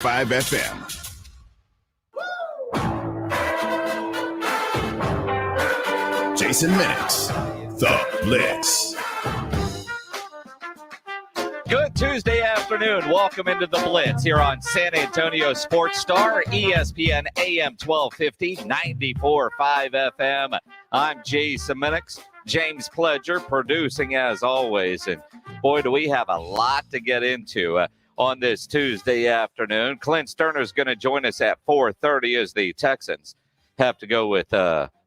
5 FM. Jason Minix, The Blitz. Good Tuesday afternoon. Welcome into The Blitz here on San Antonio Sports Star, ESPN AM 1250, 94.5 FM. I'm Jason Minix, James Pledger producing as always. And boy, do we have a lot to get into on this Tuesday afternoon. Clint Stoerner is going to join us at 4:30 as the Texans have to go with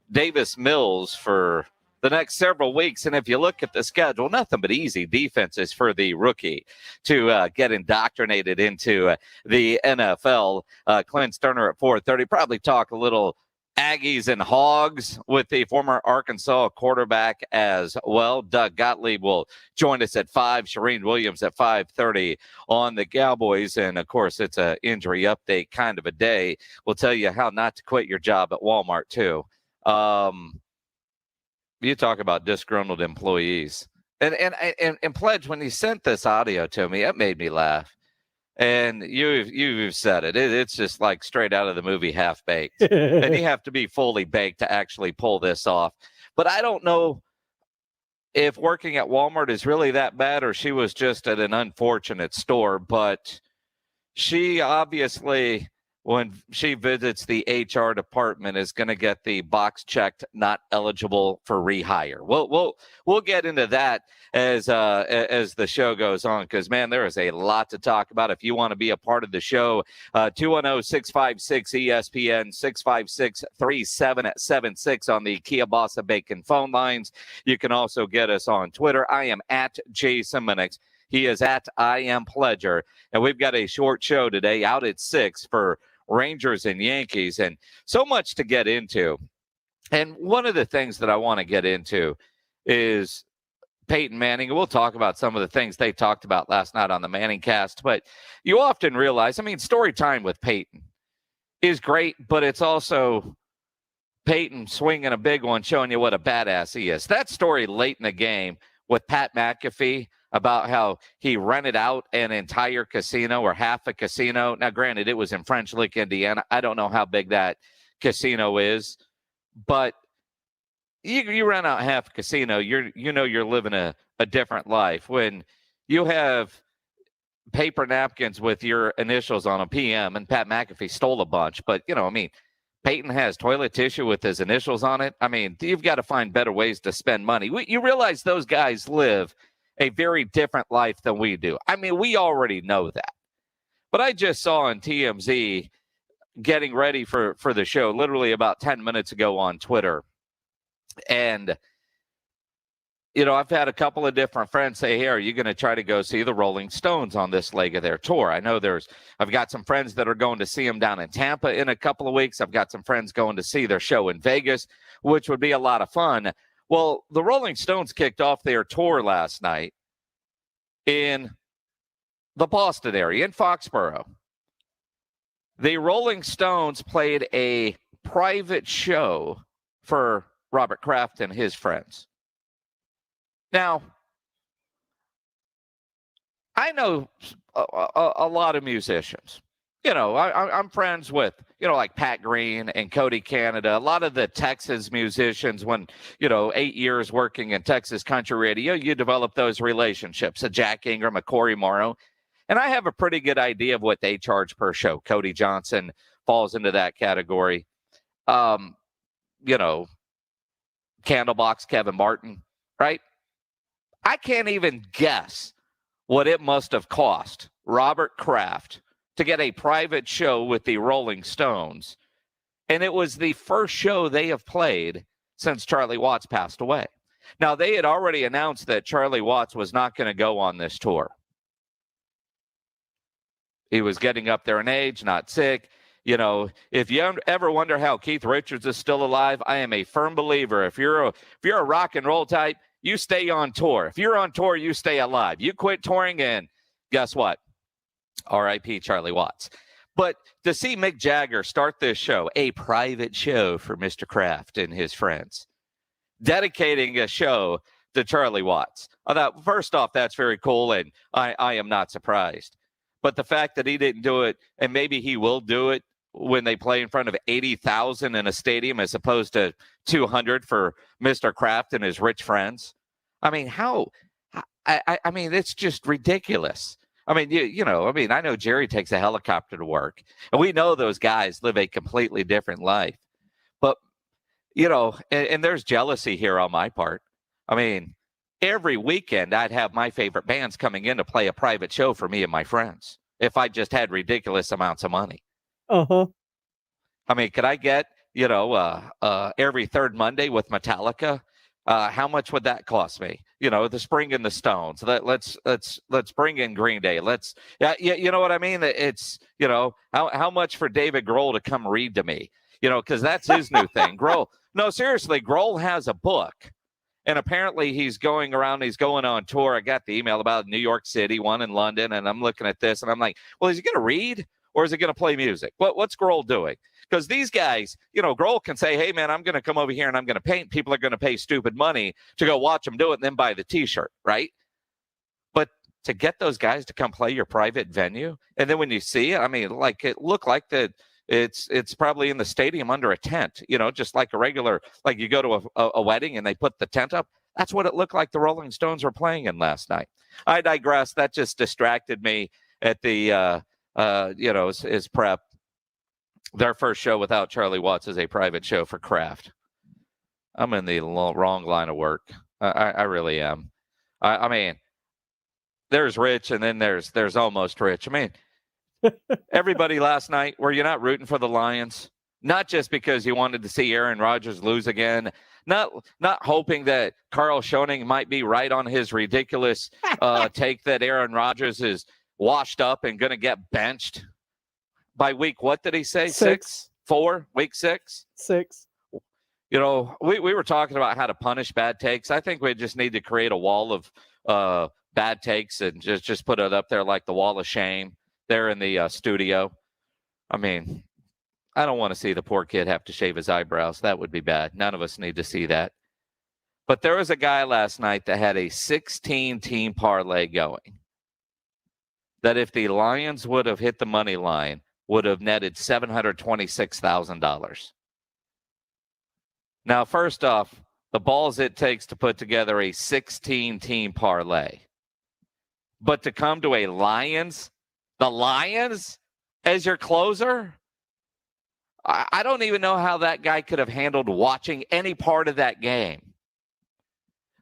Davis Mills for the next several weeks. And if you look at the schedule, nothing but easy defenses for the rookie to get indoctrinated into the NFL. Clint Stoerner at 4:30, probably talk a little Aggies and Hogs with the former Arkansas quarterback as well. Doug Gottlieb will join us at 5. Charean Williams at 5:30 on the Cowboys. And, of course, it's an injury update kind of a day. We'll tell you how not to quit your job at Walmart, too. You talk about disgruntled employees. And Pledge, when you sent this audio to me, it made me laugh. And you've said it. It's just like straight out of the movie Half Baked. And you have to be fully baked to actually pull this off. But I don't know if working at Walmart is really that bad or she was just at an unfortunate store. But she obviously, when she visits the HR department, is going to get the box checked, not eligible for rehire. We'll get into that as the show goes on, because, man, there is a lot to talk about. If you want to be a part of the show, 210-656-ESPN, 656-3776 on the Kielbasa Bacon phone lines. You can also get us on Twitter. I am at Jason Minix. He is at I Am Pledger. And we've got a short show today out at 6 for Rangers and Yankees, and so much to get into. And one of the things that I want to get into is Peyton Manning. We'll talk about some of the things they talked about last night on the Manning cast, but you often realize, story time with Peyton is great, but it's also Peyton swinging a big one, showing you what a badass he is. That story late in the game with Pat McAfee about how he rented out an entire casino or half a casino. Now, granted, it was in French Lick, Indiana. I don't know how big that casino is, but you rent out half a casino, you're living a different life. When you have paper napkins with your initials on a PM, and Pat McAfee stole a bunch, but, Peyton has toilet tissue with his initials on it. You've got to find better ways to spend money. You realize those guys live a very different life than we do. We already know that. But I just saw on TMZ getting ready for the show literally about 10 minutes ago on Twitter. And, I've had a couple of different friends say, hey, are you going to try to go see the Rolling Stones on this leg of their tour? I know I've got some friends that are going to see them down in Tampa in a couple of weeks. I've got some friends going to see their show in Vegas, which would be a lot of fun. Well, the Rolling Stones kicked off their tour last night in the Boston area, in Foxborough. The Rolling Stones played a private show for Robert Kraft and his friends. Now, I know a lot of musicians. I'm friends with, like Pat Green and Cody Canada, a lot of the Texas musicians. When, 8 years working in Texas country radio, you develop those relationships. Jack Ingram, Corey Morrow. And I have a pretty good idea of what they charge per show. Cody Johnson falls into that category. Candlebox, Kevin Martin, right? I can't even guess what it must have cost Robert Kraft to get a private show with the Rolling Stones. And it was the first show they have played since Charlie Watts passed away. Now, they had already announced that Charlie Watts was not going to go on this tour. He was getting up there in age, not sick. If you ever wonder how Keith Richards is still alive, I am a firm believer. If you're a rock and roll type, you stay on tour. If you're on tour, you stay alive. You quit touring, and guess what? R.I.P. Charlie Watts. But to see Mick Jagger start this show, a private show for Mr. Kraft and his friends, dedicating a show to Charlie Watts. I thought, first off, that's very cool, and I am not surprised. But the fact that he didn't do it, and maybe he will do it when they play in front of 80,000 in a stadium as opposed to 200 for Mr. Kraft and his rich friends. I mean, I mean, it's just ridiculous. I mean, I know Jerry takes a helicopter to work, and we know those guys live a completely different life. But, and there's jealousy here on my part. I mean, every weekend I'd have my favorite bands coming in to play a private show for me and my friends if I just had ridiculous amounts of money. Uh-huh. I mean, could I get, every third Monday with Metallica? How much would that cost me? The Spring and the Stones. Let's bring in Green Day. You know what I mean? It's, how much for David Grohl to come read to me? Because that's his new thing. Grohl. No, seriously, Grohl has a book. And apparently he's going around, he's going on tour. I got the email about New York City, one in London, and I'm looking at this, and I'm like, well, is he going to read or is he going to play music? What's Grohl doing? Because these guys, Grohl can say, hey, man, I'm going to come over here and I'm going to paint. People are going to pay stupid money to go watch him do it and then buy the T-shirt, right? But to get those guys to come play your private venue, and then when you see it, I mean, like it looked like that. It's probably in the stadium under a tent, just like a regular, like you go to a wedding and they put the tent up. That's what it looked like the Rolling Stones were playing in last night. I digress. That just distracted me at the, his prep. Their first show without Charlie Watts is a private show for Kraft. I'm in the wrong line of work. I really am. I mean, there's rich and then there's almost rich. I mean, everybody last night, were you not rooting for the Lions? Not just because you wanted to see Aaron Rodgers lose again, not hoping that Carl Schoening might be right on his ridiculous take that Aaron Rodgers is washed up and going to get benched by week, what did he say? 6? 4? Week 6? 6. We were talking about how to punish bad takes. I think we just need to create a wall of bad takes and just put it up there like the wall of shame. There in the studio. I mean, I don't want to see the poor kid have to shave his eyebrows. That would be bad. None of us need to see that. But there was a guy last night that had a 16-team parlay going that if the Lions would have hit the money line, would have netted $726,000. Now, first off, the balls it takes to put together a 16-team parlay. But to come to the Lions as your closer? I don't even know how that guy could have handled watching any part of that game.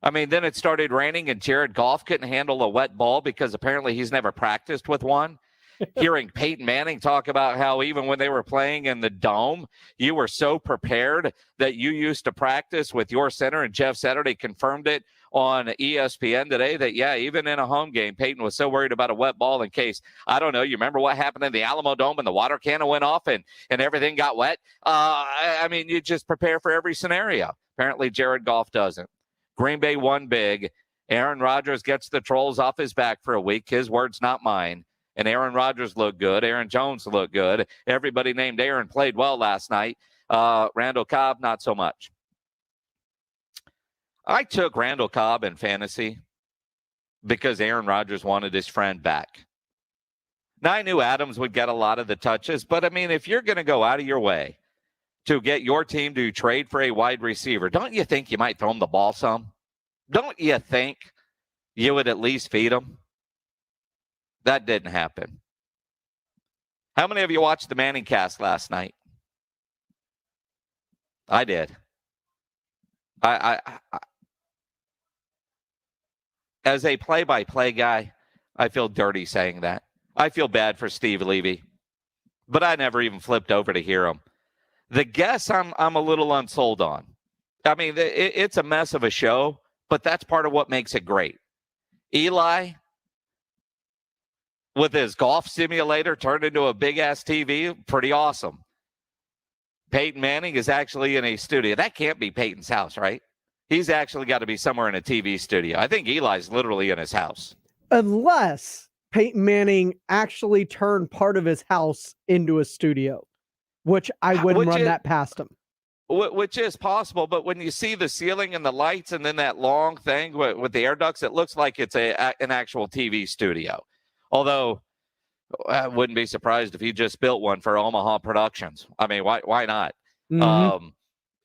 I mean, then it started raining and Jared Goff couldn't handle a wet ball because apparently he's never practiced with one. Hearing Peyton Manning talk about how even when they were playing in the dome, you were so prepared that you used to practice with your center, and Jeff Saturday confirmed it on ESPN today that, yeah, even in a home game, Peyton was so worried about a wet ball in case, I don't know, you remember what happened in the Alamo Dome and the water cannon went off and everything got wet? I mean, you just prepare for every scenario. Apparently, Jared Goff doesn't. Green Bay won big. Aaron Rodgers gets the trolls off his back for a week. His words, not mine. And Aaron Rodgers looked good. Aaron Jones looked good. Everybody named Aaron played well last night. Randall Cobb, not so much. I took Randall Cobb in fantasy because Aaron Rodgers wanted his friend back. Now, I knew Adams would get a lot of the touches, but, I mean, if you're going to go out of your way to get your team to trade for a wide receiver, don't you think you might throw him the ball some? Don't you think you would at least feed him? That didn't happen. How many of you watched the Manning cast last night? I did. I as a play-by-play guy, I feel dirty saying that. I feel bad for Steve Levy, but I never even flipped over to hear him. The guess I'm a little unsold on. I mean, it's a mess of a show, but that's part of what makes it great. Eli, with his golf simulator turned into a big-ass TV, pretty awesome. Peyton Manning is actually in a studio. That can't be Peyton's house, right? He's actually got to be somewhere in a TV studio. I think Eli's literally in his house. Unless Peyton Manning actually turned part of his house into a studio, which I wouldn't run that past him. Which is possible, but when you see the ceiling and the lights and then that long thing with the air ducts, it looks like it's an actual TV studio. Although, I wouldn't be surprised if he just built one for Omaha Productions. I mean, why not? Mm-hmm.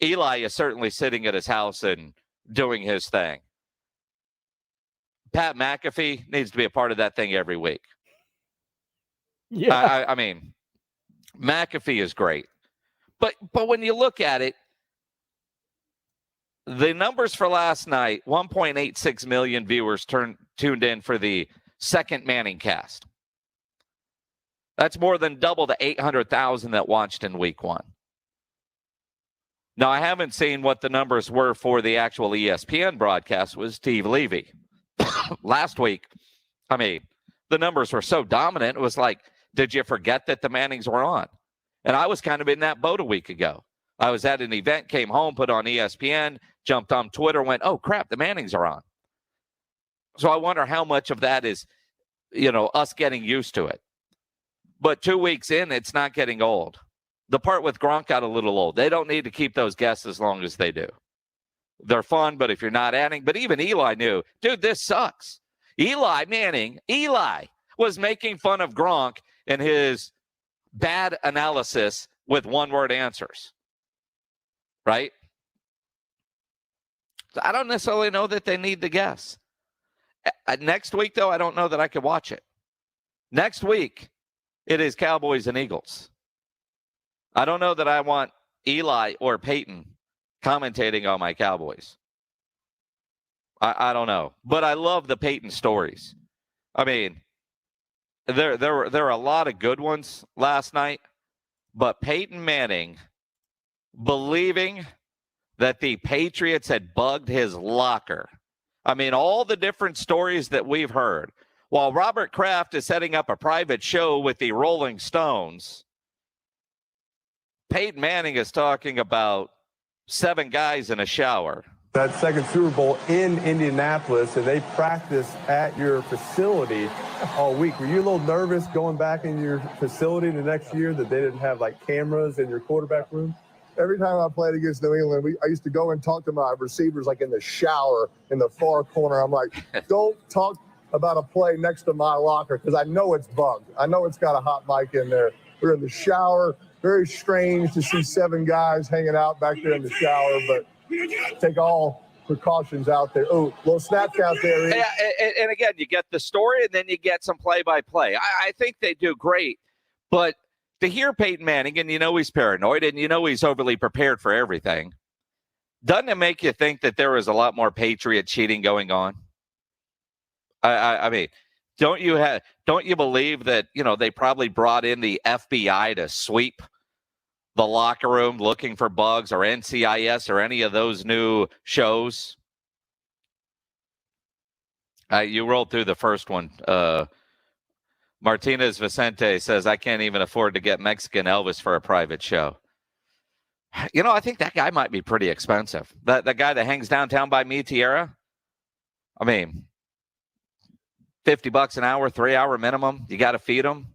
Eli is certainly sitting at his house and doing his thing. Pat McAfee needs to be a part of that thing every week. Yeah. I mean, McAfee is great. But when you look at it, the numbers for last night, 1.86 million viewers tuned in for the second Manning cast. That's more than double the 800,000 that watched in week one. Now, I haven't seen what the numbers were for the actual ESPN broadcast with Steve Levy. Last week, I mean, the numbers were so dominant, it was like, did you forget that the Mannings were on? And I was kind of in that boat a week ago. I was at an event, came home, put on ESPN, jumped on Twitter, went, oh, crap, the Mannings are on. So I wonder how much of that is, us getting used to it. But 2 weeks in, it's not getting old. The part with Gronk got a little old. They don't need to keep those guests as long as they do. They're fun, but if you're not adding, but even Eli knew, dude, this sucks. Eli was making fun of Gronk and his bad analysis with one-word answers. Right? So I don't necessarily know that they need to guess. Next week, though, I don't know that I could watch it. Next week, it is Cowboys and Eagles. I don't know that I want Eli or Peyton commentating on my Cowboys. I don't know. But I love the Peyton stories. I mean, there were a lot of good ones last night, but Peyton Manning believing that the Patriots had bugged his locker. I mean, all the different stories that we've heard. While Robert Kraft is setting up a private show with the Rolling Stones, Peyton Manning is talking about 7 guys in a shower. That second Super Bowl in Indianapolis, and they practiced at your facility all week. Were you a little nervous going back in your facility the next year that they didn't have, cameras in your quarterback room? Every time I played against New England, I used to go and talk to my receivers, in the shower in the far corner. I'm like, don't talk about a play next to my locker because I know it's bugged. I know it's got a hot mic in there. We're in the shower. Very strange to see 7 guys hanging out back there in the shower, but take all precautions out there. Oh, little Snapchat there. Yeah, and again, you get the story and then you get some play-by-play. I think they do great, but to hear Peyton Manning, and he's paranoid, and he's overly prepared for everything, doesn't it make you think that there is a lot more Patriot cheating going on? I mean, don't you believe that they probably brought in the FBI to sweep the locker room looking for bugs, or NCIS, or any of those new shows? You rolled through the first one. Martinez Vicente says, I can't even afford to get Mexican Elvis for a private show. I think that guy might be pretty expensive. That guy that hangs downtown by me, Tierra. I mean, $50 an hour, 3-hour minimum. You got to feed him.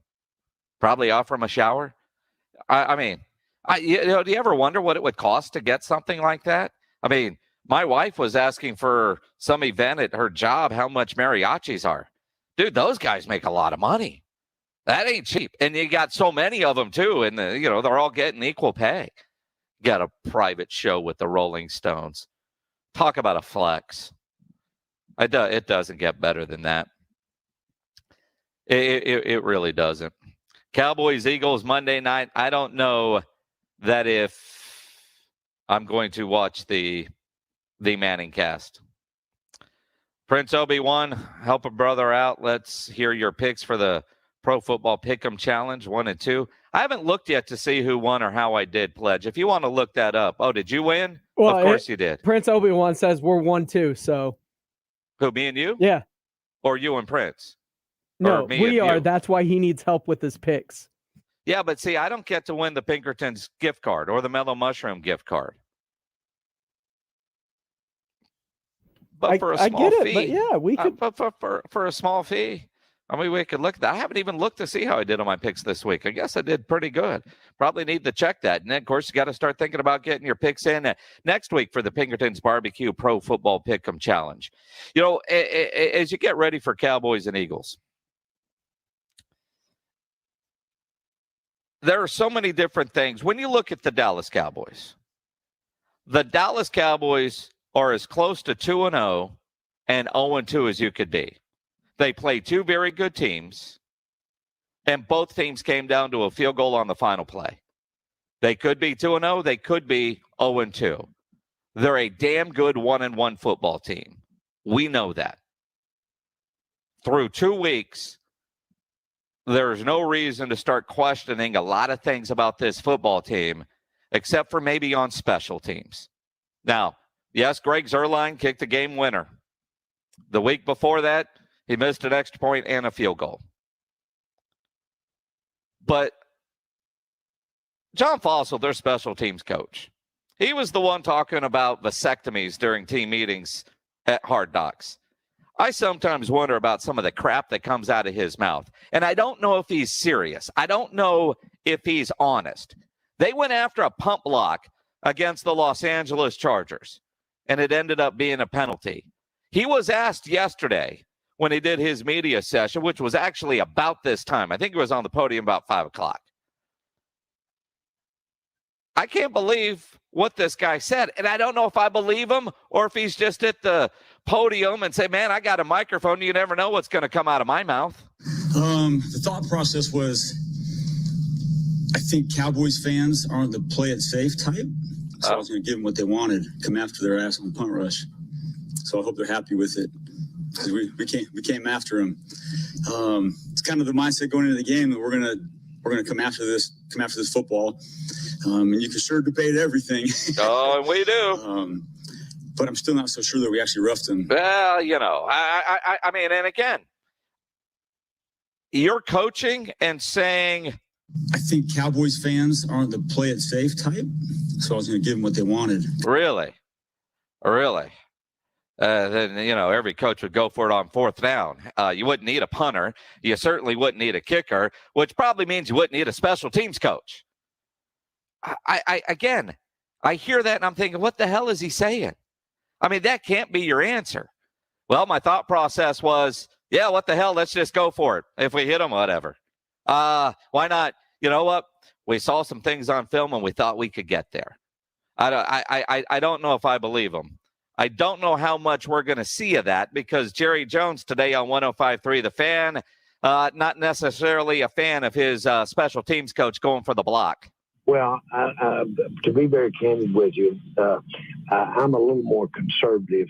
Probably offer him a shower. I mean, do you ever wonder what it would cost to get something like that? I mean, my wife was asking for some event at her job how much mariachis are. Dude, those guys make a lot of money. That ain't cheap. And you got so many of them, too, and, they're all getting equal pay. Got a private show with the Rolling Stones. Talk about a flex. It doesn't get better than that. It really doesn't. Cowboys, Eagles, Monday night. I don't know that if I'm going to watch the Manning cast. Prince Obi-Wan, help a brother out. Let's hear your picks for the Pro Football Pick'em Challenge 1 and 2. I haven't looked yet to see who won or how I did, Pledge. If you want to look that up. Oh, did you win? Well, of course you did. Prince Obi-Wan says we're 1-2, so. Who, me and you? Yeah. Or you and Prince? No, we are. That's why he needs help with his picks. Yeah, but see, I don't get to win the Pinkerton's gift card or the Mellow Mushroom gift card. But for a small fee, but yeah, we could. For a small fee, I mean, we could look at that. I haven't even looked to see how I did on my picks this week. I guess I did pretty good. Probably need to check that. And then, of course, you got to start thinking about getting your picks in next week for the Pinkerton's Barbecue Pro Football Pick'em Challenge. As you get ready for Cowboys and Eagles, there are so many different things. When you look at the Dallas Cowboys are as close to 2-0 and 0-2 as you could be. They play two very good teams, and both teams came down to a field goal on the final play. They could be 2-0. They could be 0-2. They're a damn good 1-1 football team. We know that. Through 2 weeks, there's no reason to start questioning a lot of things about this football team, except for maybe on special teams. Now, yes, Greg Zuerlein kicked a game winner. The week before that, he missed an extra point and a field goal. But John Fossil, their special teams coach, he was the one talking about vasectomies during team meetings at Hard Knocks. I sometimes wonder about some of the crap that comes out of his mouth. And I don't know if he's serious. I don't know if he's honest. They went after a punt block against the Los Angeles Chargers, and it ended up being a penalty. He was asked yesterday when he did his media session, which was actually about this time. I think it was on the podium about 5 o'clock. I can't believe what this guy said. And I don't know if I believe him or if he's just at the podium and say, man, I got a microphone. You never know what's going to come out of my mouth. The thought process was, I think Cowboys fans aren't the play it safe type. So I was going to give them what they wanted, come after their ass on punt rush. So I hope they're happy with it, because we came after them. It's kind of the mindset going into the game that we're gonna come after this football. And you can sure debate everything. Oh, and we do. But I'm still not so sure that we actually roughed them. Well, you know, I mean, and again, you're coaching and saying, I think Cowboys fans aren't the play it safe type. So I was going to give them what they wanted. Really? Then, you know, every coach would go for it on 4th down. You wouldn't need a punter. You certainly wouldn't need a kicker, which probably means you wouldn't need a special teams coach. Again, I hear that and I'm thinking, what the hell is he saying? I mean, that can't be your answer. Well, my thought process was, yeah, what the hell? Let's just go for it. If we hit them, whatever. Why not? You know what? We saw some things on film and we thought we could get there. I don't know if I believe him. I don't know how much we're going to see of that, because Jerry Jones today on 105.3 The Fan, not necessarily a fan of his special teams coach going for the block. Well, to be very candid with you, I'm a little more conservative.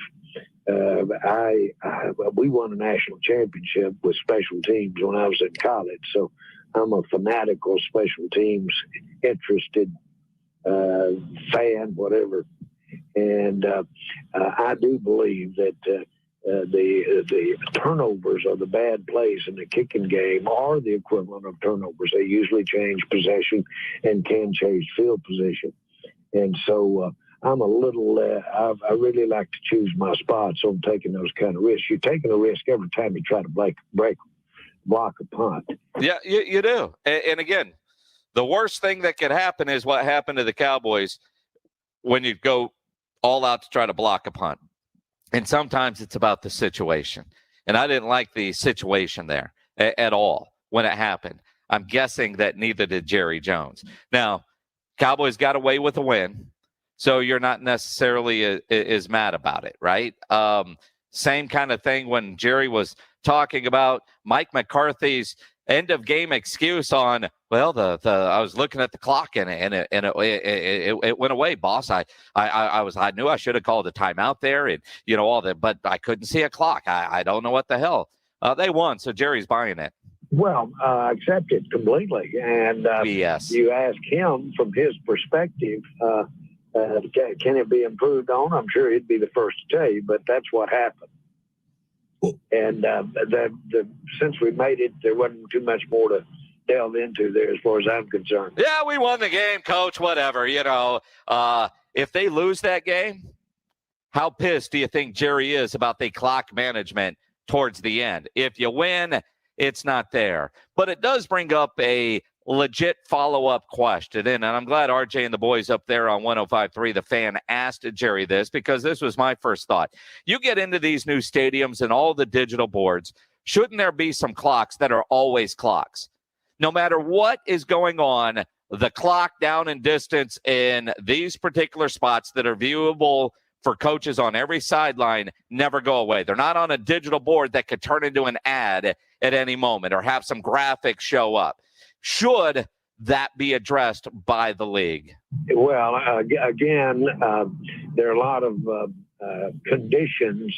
We won a national championship with special teams when I was in college, so I'm a fanatical special teams interested fan, whatever. And I do believe that the turnovers are the bad plays in the kicking game are the equivalent of turnovers. They usually change possession and can change field position. And so I'm a little, I really like to choose my spots on taking those kind of risks. You're taking a risk every time you try to block a punt. Yeah, you do. And again, the worst thing that could happen is what happened to the Cowboys when you go all out to try to block a punt. And sometimes it's about the situation. And I didn't like the situation there at all when it happened. I'm guessing that neither did Jerry Jones. Now, Cowboys got away with a win, so you're not necessarily as mad about it, right? Same kind of thing when Jerry was talking about Mike McCarthy's end of game excuse on, well, I was looking at the clock and it went away, boss. I knew I should have called a timeout there, and you know all that, but I couldn't see a clock. I don't know what the hell. They won, so Jerry's buying it. Well, accept it completely. And yes. You ask him from his perspective, can it be improved on? I'm sure he'd be the first to tell you, but that's what happened. And since we made it, there wasn't too much more to delve into there as far as I'm concerned. Yeah, we won the game, coach, whatever. You know, if they lose that game, how pissed do you think Jerry is about the clock management towards the end? If you win, it's not there. But it does bring up a legit follow-up question. And I'm glad RJ and the boys up there on 105.3 The Fan asked Jerry this, because this was my first thought. You get into these new stadiums and all the digital boards, shouldn't there be some clocks that are always clocks? No matter what is going on, the clock down and distance in these particular spots that are viewable for coaches on every sideline never go away. They're not on a digital board that could turn into an ad at any moment or have some graphics show up. Should that be addressed by the league? Well, again, there are a lot of conditions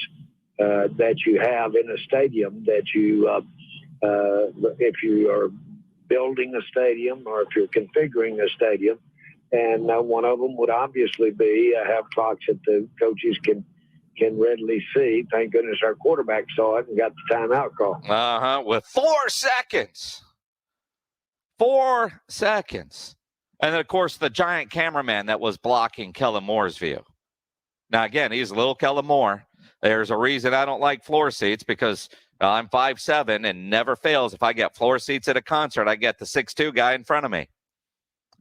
that you have in a stadium that you, if you are building a stadium or if you're configuring a stadium, and one of them would obviously be have clocks that the coaches can readily see. Thank goodness our quarterback saw it and got the timeout call. With 4 seconds. 4 seconds. And then, of course, the giant cameraman that was blocking Kellen Moore's view. Now, again, he's little Kellen Moore. There's a reason I don't like floor seats because I'm 5'7", and never fails. If I get floor seats at a concert, I get the 6'2" guy in front of me.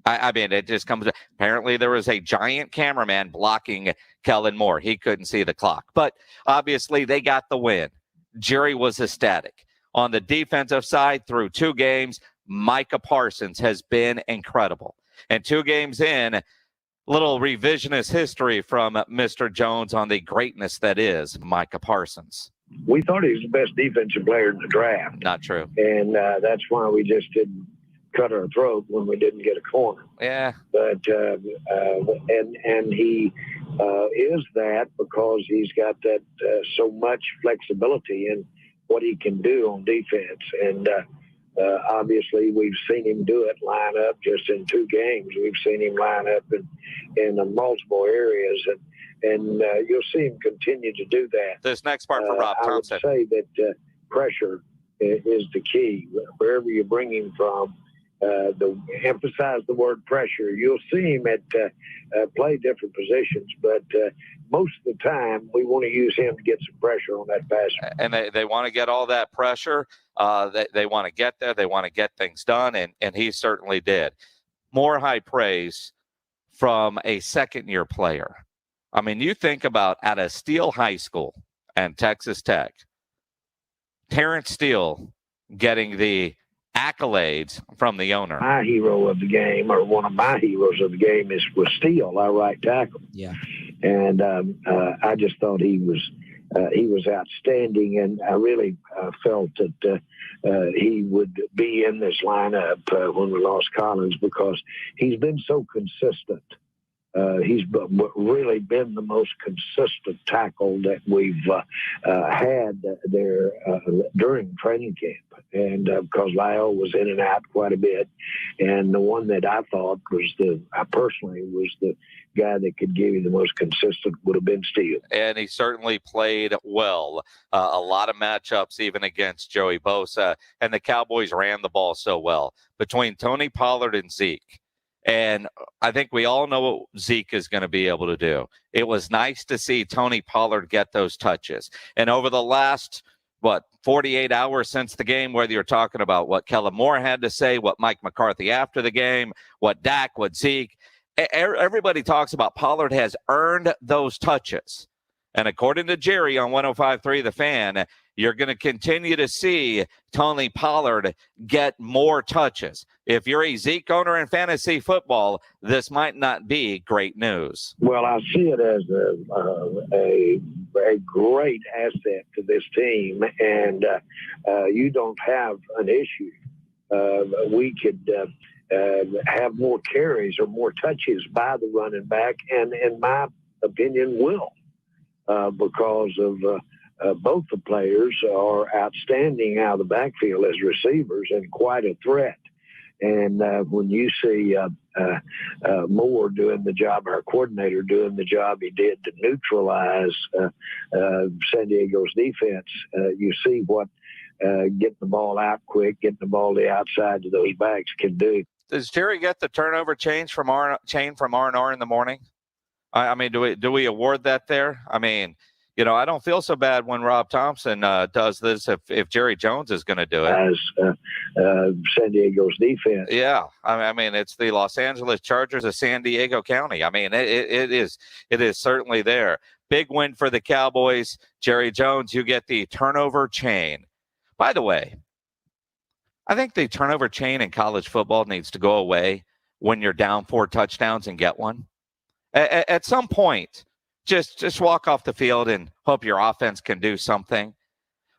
I mean, it just comes. Apparently, there was a giant cameraman blocking Kellen Moore. He couldn't see the clock. But obviously, they got the win. Jerry was ecstatic. On the defensive side, through 2 games, Micah Parsons has been incredible. And 2 games in, little revisionist history from Mr. Jones on the greatness that is Micah Parsons. We thought he was the best defensive player in the draft. Not true. And that's why we just didn't cut our throat when we didn't get a corner. Yeah. But and he is that because he's got that so much flexibility in what he can do on defense. And obviously we've seen him do it, line up just in 2 games. We've seen him line up in multiple areas, and you'll see him continue to do that. This next part for Rob Thompson. I would say that pressure is the key. Wherever you bring him from, emphasize the word pressure. You'll see him play different positions, but most of the time we want to use him to get some pressure on that passer. And they want to get all that pressure. They want to get there. They want to get things done, and he certainly did. More high praise from a second-year player. I mean, you think about at a Steele High School and Texas Tech, Terrence Steele getting the accolades from the owner. My hero of the game, or one of my heroes of the game, was Steele, our right tackle. Yeah. And I just thought he was outstanding, and I really felt that he would be in this lineup when we lost Collins because he's been so consistent. He's really been the most consistent tackle that we've had there during training camp. And because Lyle was in and out quite a bit. And the one that I thought was personally was the guy that could give you the most consistent would have been Steele. And he certainly played well. A lot of matchups even against Joey Bosa. And the Cowboys ran the ball so well. Between Tony Pollard and Zeke, and I think we all know what Zeke is going to be able to do. It was nice to see Tony Pollard get those touches. And over the last, 48 hours since the game, whether you're talking about what Kellen Moore had to say, what Mike McCarthy after the game, what Dak, what Zeke, everybody talks about Pollard has earned those touches. And according to Jerry on 105.3 The Fan, you're going to continue to see Tony Pollard get more touches. If you're a Zeke owner in fantasy football, this might not be great news. Well, I see it as a great asset to this team, and you don't have an issue. We could have more carries or more touches by the running back, and in my opinion, will. Because of both the players are outstanding out of the backfield as receivers and quite a threat. And when you see Moore doing the job, our coordinator doing the job he did to neutralize San Diego's defense, you see what getting the ball out quick, getting the ball to the outside to those backs can do. Does Jerry get the turnover chain from R&R in the morning? I mean, do we award that there? I mean, I don't feel so bad when Rob Thompson does this if Jerry Jones is going to do it. As San Diego's defense. Yeah. I mean, it's the Los Angeles Chargers of San Diego County. I mean, it is certainly there. Big win for the Cowboys. Jerry Jones, you get the turnover chain. By the way, I think the turnover chain in college football needs to go away when you're down 4 touchdowns and get one. At some point, just walk off the field and hope your offense can do something.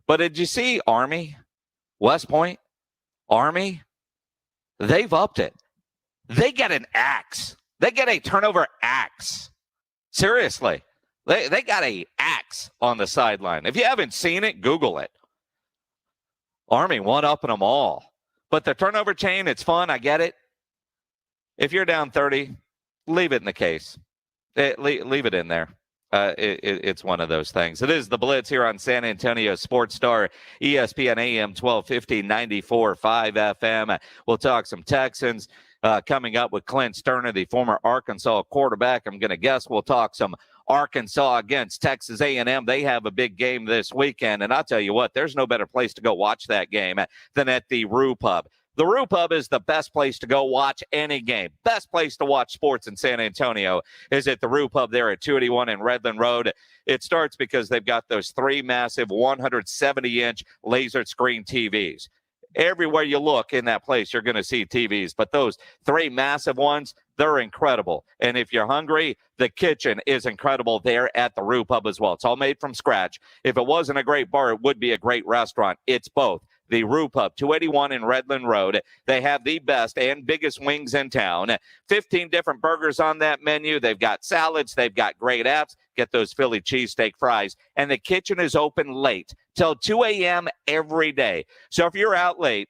But did you see Army, West Point, Army? They've upped it. They get an axe. They get a turnover axe. Seriously. They got a axe on the sideline. If you haven't seen it, Google it. Army one-upping them all. But the turnover chain, it's fun. I get it. If you're down 30, leave it in the case. Leave it in there. It's one of those things. It is the Blitz here on San Antonio Sports Star, ESPN AM 1250, 94.5 FM. We'll talk some Texans coming up with Clint Stoerner, the former Arkansas quarterback. I'm going to guess we'll talk some Arkansas against Texas A&M. They have a big game this weekend, and I'll tell you what, there's no better place to go watch that game than at the Rue Pub. The Rue Pub is the best place to go watch any game. Best place to watch sports in San Antonio is at the Rue Pub there at 281 in Redland Road. It starts because they've got those 3 massive 170-inch laser screen TVs. Everywhere you look in that place, you're going to see TVs. But those 3 massive ones, they're incredible. And if you're hungry, the kitchen is incredible there at the Rue Pub as well. It's all made from scratch. If it wasn't a great bar, it would be a great restaurant. It's both. The Rue Pub, 281 in Redland Road. They have the best and biggest wings in town. 15 different burgers on that menu. They've got salads. They've got great apps. Get those Philly cheesesteak fries. And the kitchen is open late till 2 a.m. every day. So if you're out late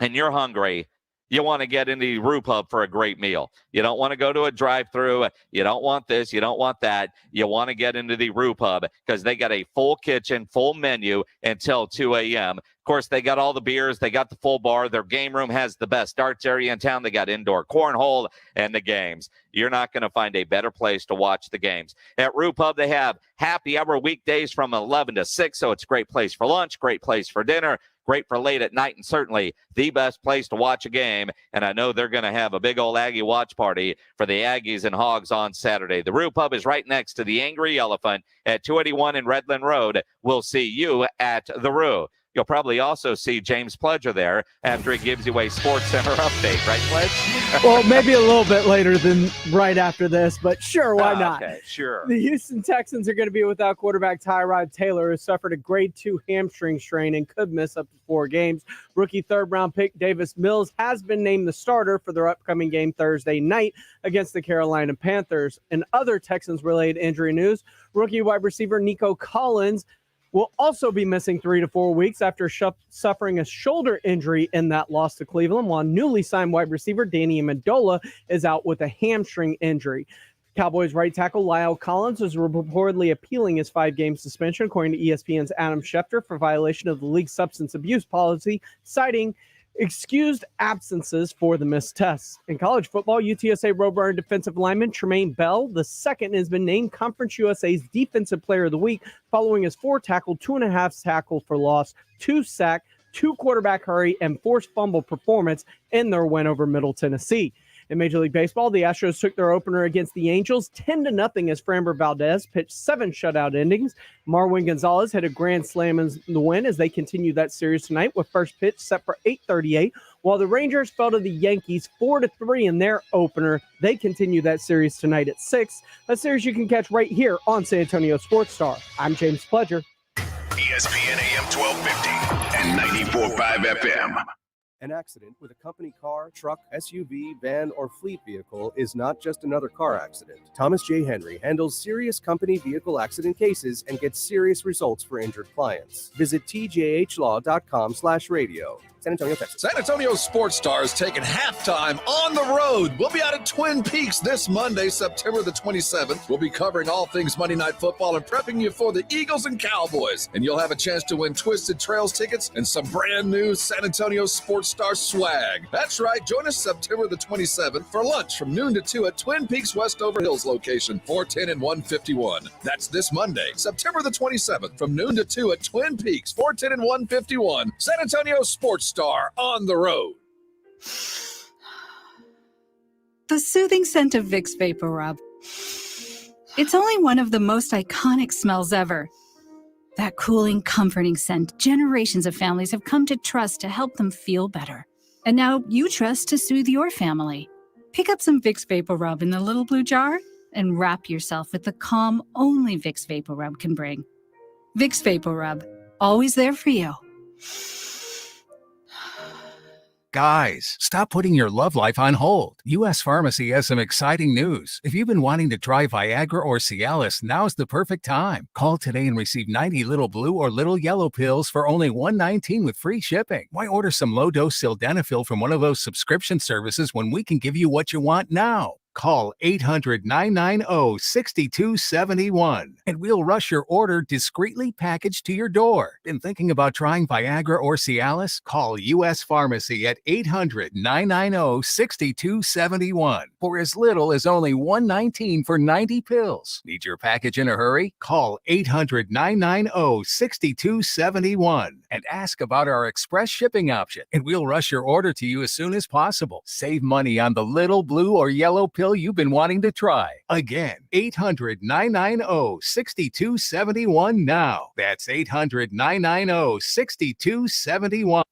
and you're hungry, you want to get into the Rue Pub for a great meal. You don't want to go to a drive-thru. You don't want this. You don't want that. You want to get into the Rue Pub because they got a full kitchen, full menu until 2 a.m. Of course, they got all the beers. They got the full bar. Their game room has the best darts area in town. They got indoor cornhole and the games. You're not going to find a better place to watch the games. At Rue Pub, they have happy hour weekdays from 11 to 6, so it's a great place for lunch, great place for dinner, great for late at night, and certainly the best place to watch a game. And I know they're going to have a big old Aggie watch party for the Aggies and Hogs on Saturday. The Rue Pub is right next to the Angry Elephant at 281 in Redland Road. We'll see you at the Rue. You'll probably also see James Pledger there after he gives you a Sports Center update, right, Pledge? Well, maybe a little bit later than right after this, but sure, why not? Okay, sure. The Houston Texans are going to be without quarterback Tyrod Taylor, who suffered a grade 2 hamstring strain and could miss up to 4 games. Rookie third-round pick Davis Mills has been named the starter for their upcoming game Thursday night against the Carolina Panthers. In other Texans-related injury news, rookie wide receiver Nico Collins will also be missing 3 to 4 weeks after suffering a shoulder injury in that loss to Cleveland, while newly signed wide receiver Danny Amendola is out with a hamstring injury. Cowboys right tackle Lyle Collins is reportedly appealing his 5-game suspension, according to ESPN's Adam Schefter, for violation of the league's substance abuse policy, citing excused absences for the missed tests. In college football, UTSA Roadrunner defensive lineman Tremaine Bell II has been named Conference USA's Defensive Player of the Week following his 4-tackle, 2.5 tackle for loss, 2-sack, 2-quarterback hurry, and forced fumble performance in their win over Middle Tennessee. In Major League Baseball, the Astros took their opener against the Angels 10-0 as Framber Valdez pitched 7 shutout innings. Marwin Gonzalez hit a grand slam in the win as they continue that series tonight with first pitch set for 8:38, while the Rangers fell to the Yankees 4-3 in their opener. They continue that series tonight at 6, a series you can catch right here on San Antonio Sports Star. I'm James Pledger. ESPN AM 1250 and 94.5 FM. An accident with a company car, truck, SUV, van, or fleet vehicle is not just another car accident. Thomas J. Henry handles serious company vehicle accident cases and gets serious results for injured clients. Visit tjhlawcom/radio. San Antonio, Texas. San Antonio Sports Stars taking halftime on the road. We'll be out at Twin Peaks this Monday, September the 27th. We'll be covering all things Monday Night Football and prepping you for the Eagles and Cowboys. And you'll have a chance to win Twisted Trails tickets and some brand new San Antonio Sports Stars swag. That's right. Join us September the 27th for lunch from noon to 2 at Twin Peaks Westover Hills location, 410 and 151. That's this Monday, September the 27th from noon to 2 at Twin Peaks, 410 and 151. San Antonio Sports Star on the road. The soothing scent of Vicks Vapor Rub. It's only one of the most iconic smells ever. That cooling, comforting scent generations of families have come to trust to help them feel better. And now you trust to soothe your family. Pick up some Vicks Vapor Rub in the little blue jar and wrap yourself with the calm only Vicks Vapor Rub can bring. Vicks Vapor Rub, always there for you. Guys, stop putting your love life on hold. U.S. Pharmacy has some exciting news. If you've been wanting to try Viagra or Cialis, now's the perfect time. Call today and receive 90 little blue or little yellow pills for only $119 with free shipping. Why order some low-dose sildenafil from one of those subscription services when we can give you what you want now? Call 800-990-6271 and we'll rush your order discreetly packaged to your door. Been thinking about trying Viagra or Cialis? Call U.S. Pharmacy at 800-990-6271 for as little as only $119 for 90 pills. Need your package in a hurry? Call 800-990-6271 and ask about our express shipping option, and we'll rush your order to you as soon as possible. Save money on the little blue or yellow pill you've been wanting to try. Again, 800-990-6271 now. That's 800-990-6271.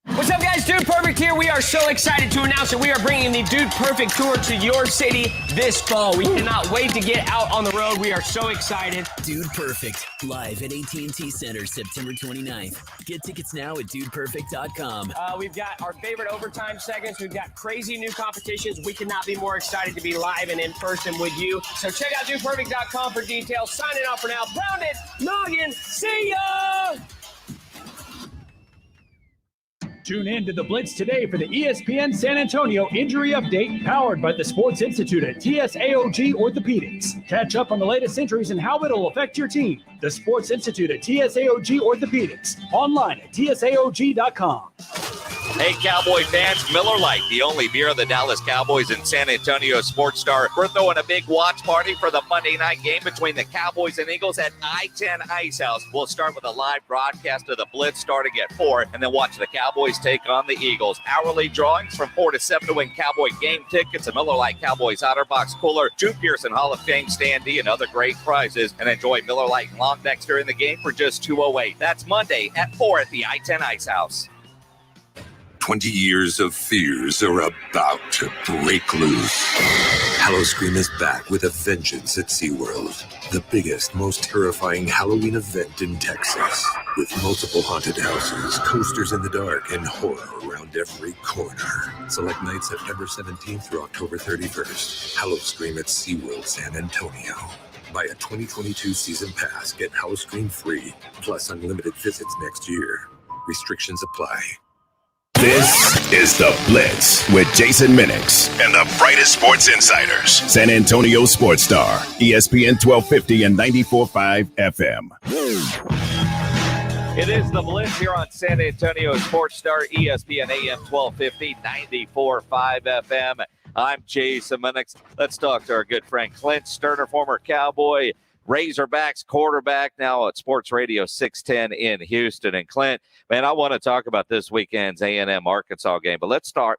What's up, guys? Dude Perfect here. We are so excited to announce that we are bringing the Dude Perfect Tour to your city this fall. We cannot wait to get out on the road. We are so excited. Dude Perfect, live at AT&T Center, September 29th. Get tickets now at dudeperfect.com. We've got our favorite overtime segments. We've got crazy new competitions. We cannot be more excited to be live and in person with you. So check out dudeperfect.com for details. Signing off for now. Pound it, noggin. See ya! Tune in to the Blitz today for the ESPN San Antonio Injury Update, powered by the Sports Institute at TSAOG Orthopedics. Catch up on the latest injuries and how it'll affect your team. The Sports Institute at TSAOG Orthopedics. Online at tsaog.com. Hey, Cowboy fans, Miller Lite, the only beer of the Dallas Cowboys and San Antonio Sports Star. We're throwing a big watch party for the Monday night game between the Cowboys and Eagles at I-10 Ice House. We'll start with a live broadcast of the Blitz starting at 4, and then watch the Cowboys take on the Eagles. Hourly drawings from 4 to 7 to win Cowboy game tickets, a Miller Lite Cowboys OtterBox cooler, Drew Pearson Hall of Fame standee, and other great prizes. And enjoy Miller Lite and long necks during the game for just $2.08. That's Monday at 4 at the I-10 Ice House. 20 years of fears are about to break loose. Hallowscream is back with a vengeance at SeaWorld. The biggest, most terrifying Halloween event in Texas. With multiple haunted houses, coasters in the dark, and horror around every corner. Select nights September 17th through October 31st. Hallowscream at SeaWorld San Antonio. Buy a 2022 season pass, get Hallowscream free, plus unlimited visits next year. Restrictions apply. This is The Blitz with Jason Minix and the brightest sports insiders. San Antonio Sports Star, ESPN 1250 and 94.5 FM. It is The Blitz here on San Antonio Sports Star, ESPN AM 1250, 94.5 FM. I'm Jason Minix. Let's talk to our good friend Clint Stoerner, former Cowboy, Razorbacks quarterback, now at Sports Radio 610 in Houston. And Clint, man, I want to talk about this weekend's A&M Arkansas game, but let's start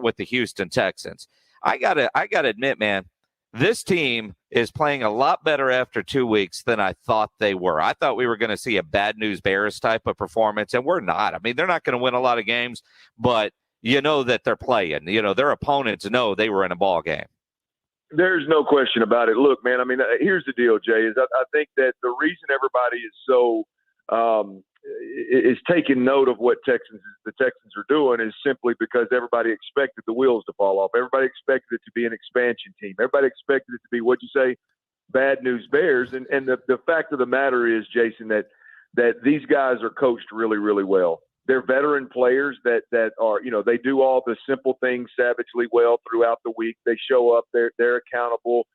with the Houston Texans. I gotta admit, man, this team is playing a lot better after 2 weeks than I thought they were. I thought we were going to see a bad news Bears type of performance, and we're not. I mean, they're not going to win a lot of games, but you know that they're playing. You know, their opponents know they were in a ball game. There's no question about it. Look, man, I mean, here's the deal, Jay, is I think that the reason everybody is so is taking note of what the Texans are doing is simply because everybody expected the wheels to fall off. Everybody expected it to be an expansion team. Everybody expected it to be, what'd you say, bad news Bears. And the fact of the matter is, Jason, that these guys are coached really, really well. They're veteran players that are, you know, they do all the simple things savagely well throughout the week. They show up, they're accountable.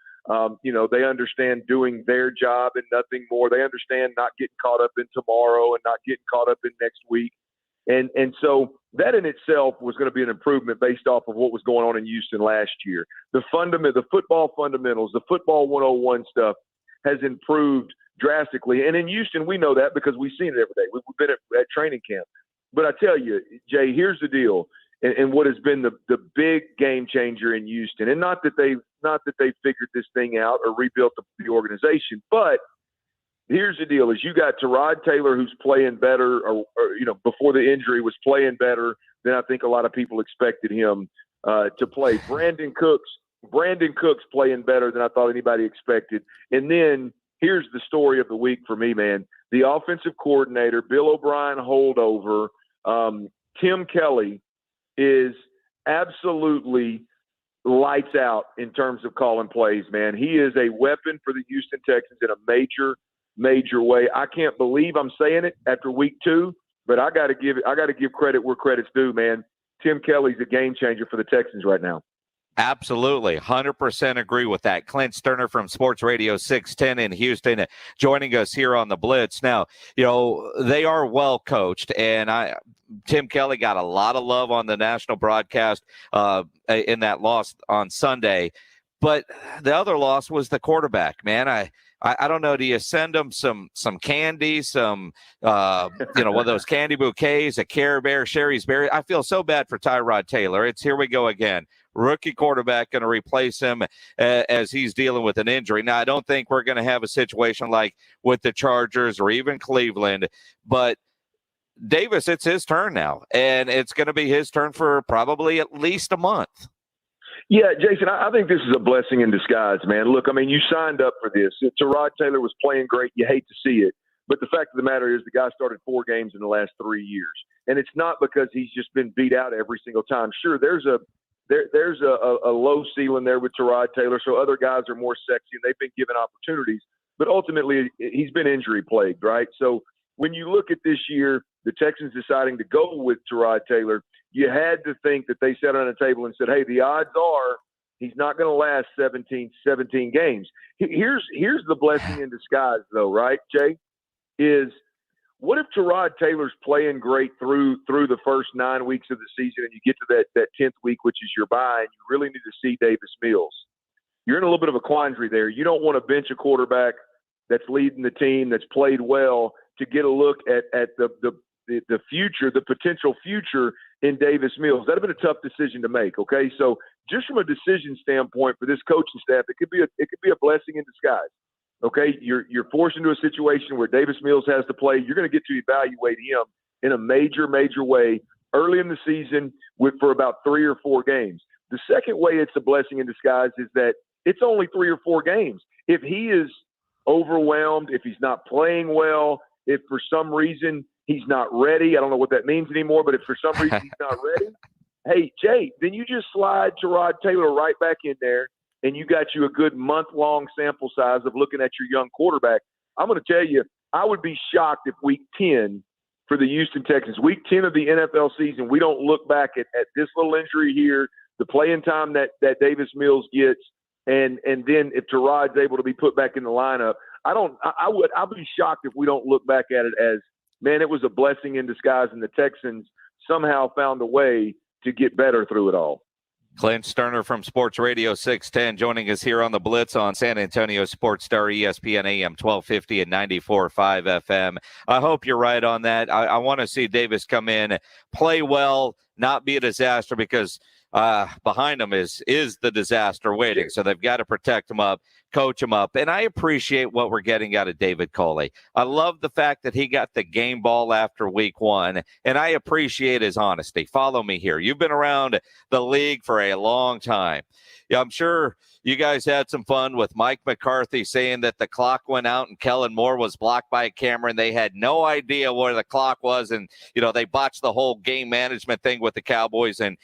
You know, they understand doing their job and nothing more. They understand not getting caught up in tomorrow and not getting caught up in next week. And so that in itself was going to be an improvement based off of what was going on in Houston last year. The football fundamentals, the football 101 stuff has improved drastically. And in Houston, we know that because we've seen it every day. We've been at training camp. But I tell you, Jay, here's the deal, and what has been the big game changer in Houston, and not that they've figured this thing out or rebuilt the organization, but here's the deal: is you got Tyrod Taylor, who's playing better, or before the injury was playing better than I think a lot of people expected him to play. Brandon Cooks playing better than I thought anybody expected. And then here's the story of the week for me, man. The offensive coordinator, Bill O'Brien holdover, Tim Kelly, is absolutely lights out in terms of calling plays, man. He is a weapon for the Houston Texans in a major way. I can't believe I'm saying it after week 2, but I got to give credit where credit's due, man. Tim Kelly's a game changer for the Texans right now. Absolutely. 100% agree with that. Clint Stoerner from Sports Radio 610 in Houston joining us here on the Blitz. Now, they are well coached, and Tim Kelly got a lot of love on the national broadcast in that loss on Sunday. But the other loss was the quarterback, man. I don't know. Do you send them some candy, some one of those candy bouquets, a Care Bear, Sherry's Berry? I feel so bad for Tyrod Taylor. It's here we go again. Rookie quarterback going to replace him as he's dealing with an injury. Now, I don't think we're going to have a situation like with the Chargers or even Cleveland, but Davis, it's his turn now, and it's going to be his turn for probably at least a month. Yeah, Jason, I think this is a blessing in disguise, man. Look, I mean, you signed up for this. Tyrod Taylor was playing great. You hate to see it. But the fact of the matter is the guy started 4 games in the last 3 years. And it's not because he's just been beat out every single time. Sure, there's a low ceiling there with Tyrod Taylor, so other guys are more sexy and they've been given opportunities. But ultimately, he's been injury plagued, right? So when you look at this year, the Texans deciding to go with Tyrod Taylor, you had to think that they sat on a table and said, hey, the odds are he's not going to last 17 games. Here's the blessing in disguise, though, right, Jay, is what if Tyrod Taylor's playing great through the first 9 weeks of the season and you get to that 10th week, which is your bye, and you really need to see Davis Mills? You're in a little bit of a quandary there. You don't want to bench a quarterback that's leading the team, that's played well, to get a look at the future, the potential future in Davis Mills. That would have been a tough decision to make. Okay, so just from a decision standpoint for this coaching staff, it could be a blessing in disguise. Okay, you're forced into a situation where Davis Mills has to play. You're going to get to evaluate him in a major way early in the season for about 3 or 4 games. The second way it's a blessing in disguise is that it's only 3 or 4 games. If he is overwhelmed, if he's not playing well, if for some reason he's not ready, I don't know what that means anymore, but if for some reason he's not ready, hey, Jay, then you just slide Tyrod Taylor right back in there, and you got you a good month-long sample size of looking at your young quarterback. I'm going to tell you, I would be shocked if week 10 for the Houston Texans, week 10 of the NFL season, we don't look back at this little injury here, the playing time that Davis Mills gets, and then if Tyrod's able to be put back in the lineup, I'll be shocked if we don't look back at it as, man, it was a blessing in disguise, and the Texans somehow found a way to get better through it all. Clint Stoerner from Sports Radio 610 joining us here on the Blitz on San Antonio Sports Star, ESPN AM 1250 and 94.5 FM. I hope you're right on that. I want to see Davis come in, play well, not be a disaster, because behind him is the disaster waiting. So they've got to protect him up, coach him up. And I appreciate what we're getting out of David Culley. I love the fact that he got the game ball after week 1, and I appreciate his honesty. Follow me here. You've been around the league for a long time. Yeah, I'm sure you guys had some fun with Mike McCarthy saying that the clock went out and Kellen Moore was blocked by a camera and they had no idea where the clock was. And, they botched the whole game management thing with the Cowboys and,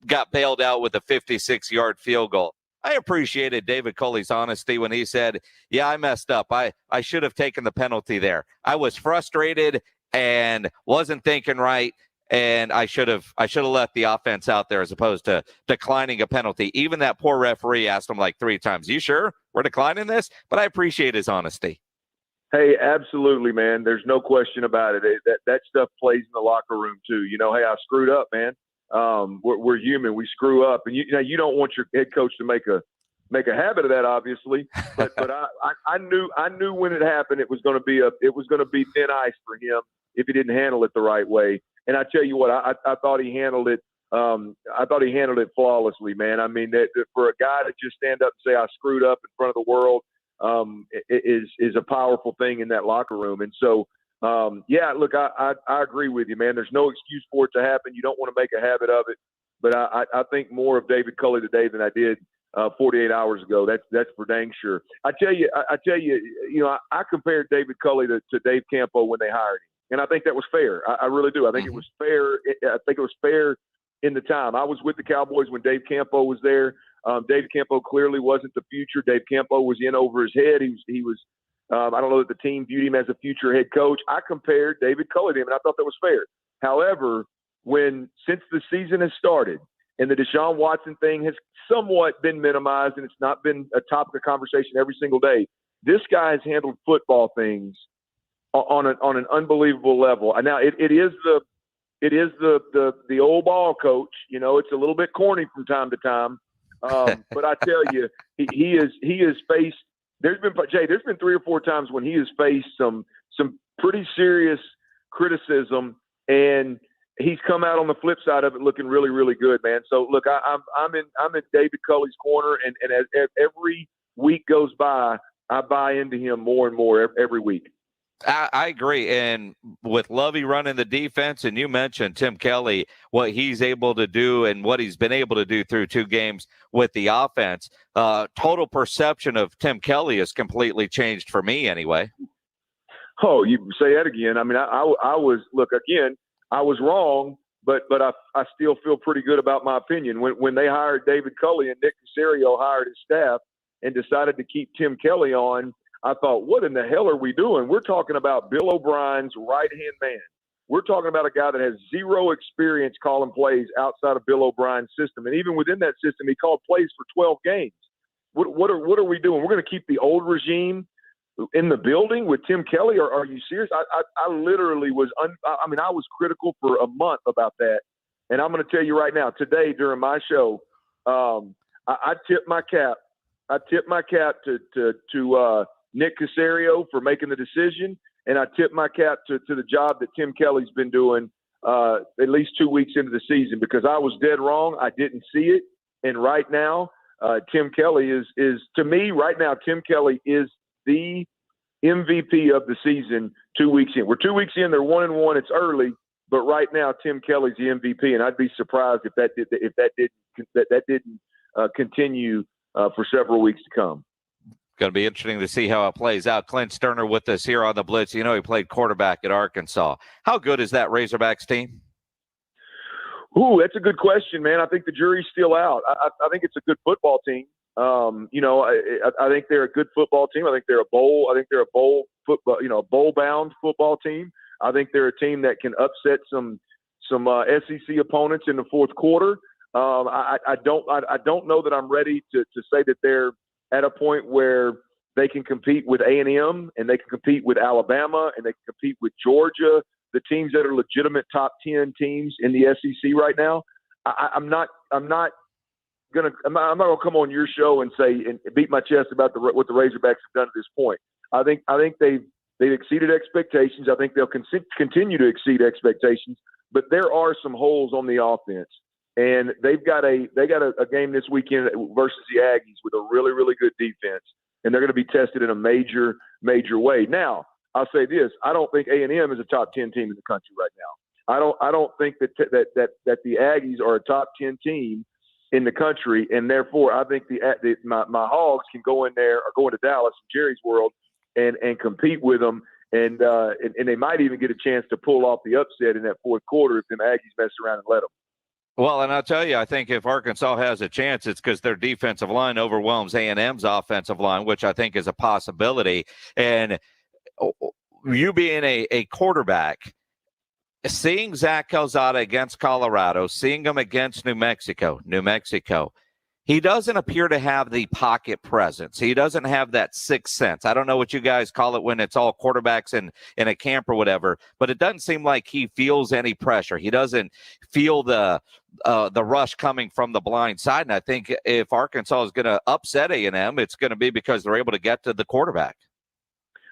got bailed out with a 56-yard field goal. I appreciated David Culley's honesty when he said, yeah, I messed up. I should have taken the penalty there. I was frustrated and wasn't thinking right. And I should have let the offense out there as opposed to declining a penalty. Even that poor referee asked him like 3 times, you sure we're declining this? But I appreciate his honesty. Hey, absolutely, man. There's no question about it. That stuff plays in the locker room too. Hey, I screwed up, man. We're human. We screw up, and you don't want your head coach to make a habit of that, obviously. But I knew when it happened it was going to be thin ice for him if he didn't handle it the right way. And I tell you what, I thought he handled it. I thought he handled it flawlessly, man. I mean, that for a guy to just stand up and say I screwed up in front of the world, is a powerful thing in that locker room. And so, look, I agree with you, man. There's no excuse for it to happen. You don't want to make a habit of it. But I think more of David Culley today than I did 48 hours ago. That's for dang sure. I tell you, I compared David Culley to Dave Campo when they hired him. And I think that was fair. I really do. I think it was fair. I think it was fair in the time. I was with the Cowboys when Dave Campo was there. Dave Campo clearly wasn't the future. Dave Campo was in over his head. He was I don't know that the team viewed him as a future head coach. I compared David Culley to him, and I thought that was fair. However, since the season has started and the Deshaun Watson thing has somewhat been minimized and it's not been a topic of conversation every single day, this guy has handled football things on an unbelievable level. And now it is the old ball coach. You know, it's a little bit corny from time to time, but I tell you, he has faced. There's been 3 or 4 times when he has faced some pretty serious criticism, and he's come out on the flip side of it looking really, really good, man. So look, I'm in David Culley's corner, and as every week goes by, I buy into him more and more every week. I agree. And with Lovey running the defense, and you mentioned Tim Kelly, what he's able to do and what he's been able to do through 2 games with the offense, total perception of Tim Kelly has completely changed for me anyway. Oh, you say that again. I mean, I was wrong, but I still feel pretty good about my opinion. When they hired David Culley and Nick Caserio hired his staff and decided to keep Tim Kelly on, I thought, what in the hell are we doing? We're talking about Bill O'Brien's right-hand man. We're talking about a guy that has 0 experience calling plays outside of Bill O'Brien's system. And even within that system, he called plays for 12 games. What are we doing? We're going to keep the old regime in the building with Tim Kelly? Or are you serious? I literally was I was critical for a month about that. And I'm going to tell you right now, today during my show, I tipped my cap. I tipped my cap to Nick Caserio for making the decision, and I tip my cap to the job that Tim Kelly's been doing at least 2 weeks into the season, because I was dead wrong. I didn't see it, and right now, Tim Kelly is to me right now. Tim Kelly is the MVP of the season 2 weeks in. We're 2 weeks in. They're 1-1. It's early, but right now Tim Kelly's the MVP, and I'd be surprised if that didn't continue for several weeks to come. Going to be interesting to see how it plays out. Clint Stoerner with us here on the Blitz. You know, he played quarterback at Arkansas. How good is that Razorbacks team? Ooh, that's a good question, man. I think the jury's still out. I think it's a good football team. I think they're a good football team. I think they're a bowl football, bowl-bound football team. I think they're a team that can upset some SEC opponents in the fourth quarter. I don't know that I'm ready to say that they're at a point where they can compete with A&M and they can compete with Alabama and they can compete with Georgia, the teams that are legitimate top 10 teams in the SEC right now. I'm not gonna come on your show and say and beat my chest about what the Razorbacks have done at this point. I think they've exceeded expectations. I think they'll continue to exceed expectations, but there are some holes on the offense. And they got a game this weekend versus the Aggies with a really, really good defense, and they're going to be tested in a major, major way. Now, I'll say this: I don't think A&M is a top 10 team in the country right now. I don't think that the Aggies are a top 10 team in the country, and therefore I think my Hogs can go in there or go into Dallas, Jerry's world, and compete with them, and they might even get a chance to pull off the upset in that fourth quarter if them Aggies mess around and let them. Well, and I'll tell you, I think if Arkansas has a chance, it's because their defensive line overwhelms A&M's offensive line, which I think is a possibility. And you being a quarterback, seeing Zach Calzada against Colorado, seeing him against New Mexico, he doesn't appear to have the pocket presence. He doesn't have that sixth sense. I don't know what you guys call it when it's all quarterbacks in a camp or whatever, but it doesn't seem like he feels any pressure. He doesn't feel the rush coming from the blind side. And I think if Arkansas is going to upset A&M, it's going to be because they're able to get to the quarterback.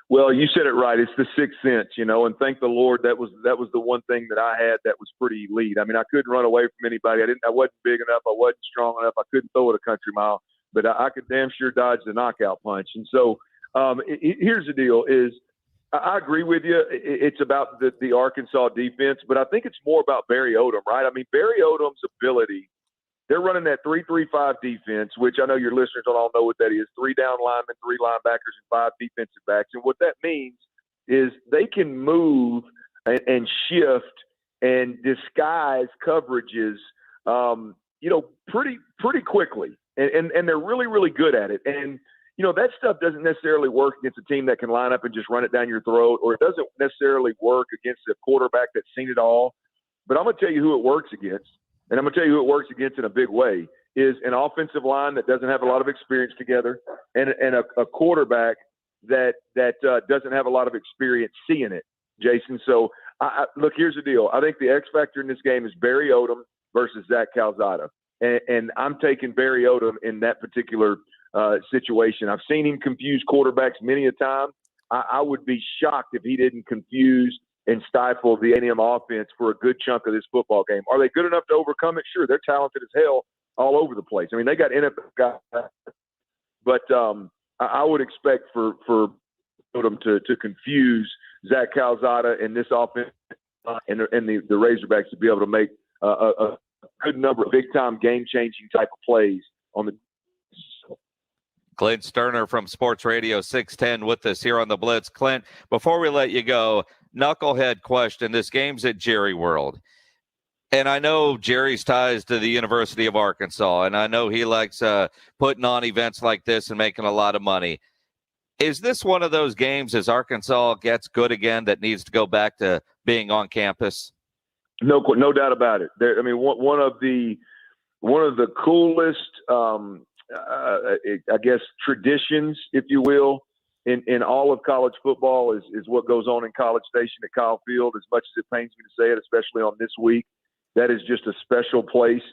Well, you said it right. It's the sixth sense, and thank the Lord that was the one thing that I had that was pretty elite. I mean, I couldn't run away from anybody. I wasn't big enough. I wasn't strong enough. I couldn't throw it a country mile, but I could damn sure dodge the knockout punch. And so Here's the deal is I agree with you. It's about the Arkansas defense, but I think it's more about Barry Odom, right? I mean, Barry Odom's ability, they're running that 3-3-5 defense, which I know your listeners don't all know what that is. 3 down linemen, 3 linebackers, and 5 defensive backs. And what that means is they can move and shift and disguise coverages, pretty quickly. And they're really, really good at it. And, that stuff doesn't necessarily work against a team that can line up and just run it down your throat, or it doesn't necessarily work against a quarterback that's seen it all. But I'm going to tell you who it works against, and I'm going to tell you who it works against in a big way, is an offensive line that doesn't have a lot of experience together and a quarterback that doesn't have a lot of experience seeing it, Jason. So, look, here's the deal. I think the X factor in this game is Barry Odom versus Zach Calzada. And I'm taking Barry Odom in that particular situation. I've seen him confuse quarterbacks many a time. I would be shocked if he didn't confuse and stifle the A&M offense for a good chunk of this football game. Are they good enough to overcome it? Sure, they're talented as hell all over the place. I mean, they got NFL guys, but I would expect for Odom to confuse Zach Calzada and this offense and the Razorbacks to be able to make a good number of big-time game-changing type of plays on the. Clint Stoerner from Sports Radio 610 with us here on the Blitz. Clint, before we let you go, knucklehead question. This game's at Jerry World. And I know Jerry's ties to the University of Arkansas, and I know he likes putting on events like this and making a lot of money. Is this one of those games as Arkansas gets good again that needs to go back to being on campus? No doubt about it. One of the coolest I guess traditions, if you will, in all of college football is what goes on in College Station at Kyle Field. As much as it pains me to say it, especially on this week, that is just a special place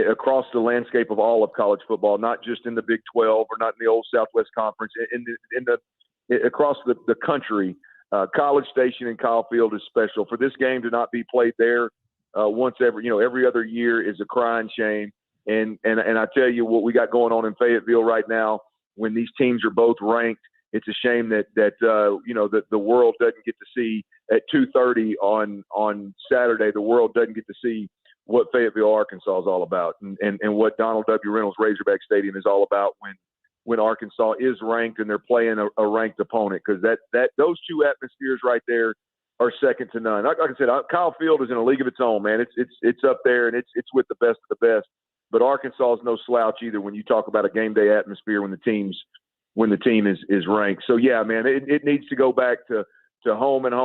across the landscape of all of college football, not just in the Big 12 or not in the old Southwest Conference, across the country. College Station and Kyle Field is special. For this game to not be played there once every other year is a crying shame. And I tell you what we got going on in Fayetteville right now, when these teams are both ranked, it's a shame that the world doesn't get to see at 2:30 on Saturday. The world doesn't get to see what Fayetteville, Arkansas is all about, and what Donald W. Reynolds Razorback Stadium is all about when Arkansas is ranked and they're playing a ranked opponent, because those two atmospheres right there are second to none. Like I said, Kyle Field is in a league of its own, man. It's up there and it's with the best of the best. But Arkansas is no slouch either when you talk about a game day atmosphere when the team is ranked. So yeah, man, it needs to go back to home and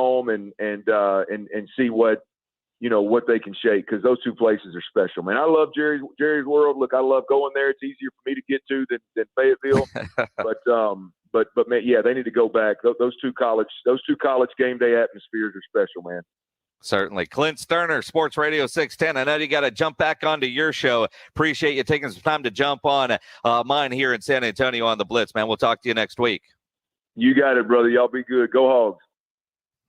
see what they can shake, because those two places are special, man. I love Jerry's World. Look, I love going there. It's easier for me to get to than Fayetteville. but man, yeah, they need to go back. Those two college game day atmospheres are special, man. Certainly. Clint Stoerner, Sports Radio 610. I know you got to jump back onto your show. Appreciate you taking some time to jump on mine here in San Antonio on the Blitz, man. We'll talk to you next week. You got it, brother. Y'all be good. Go Hogs.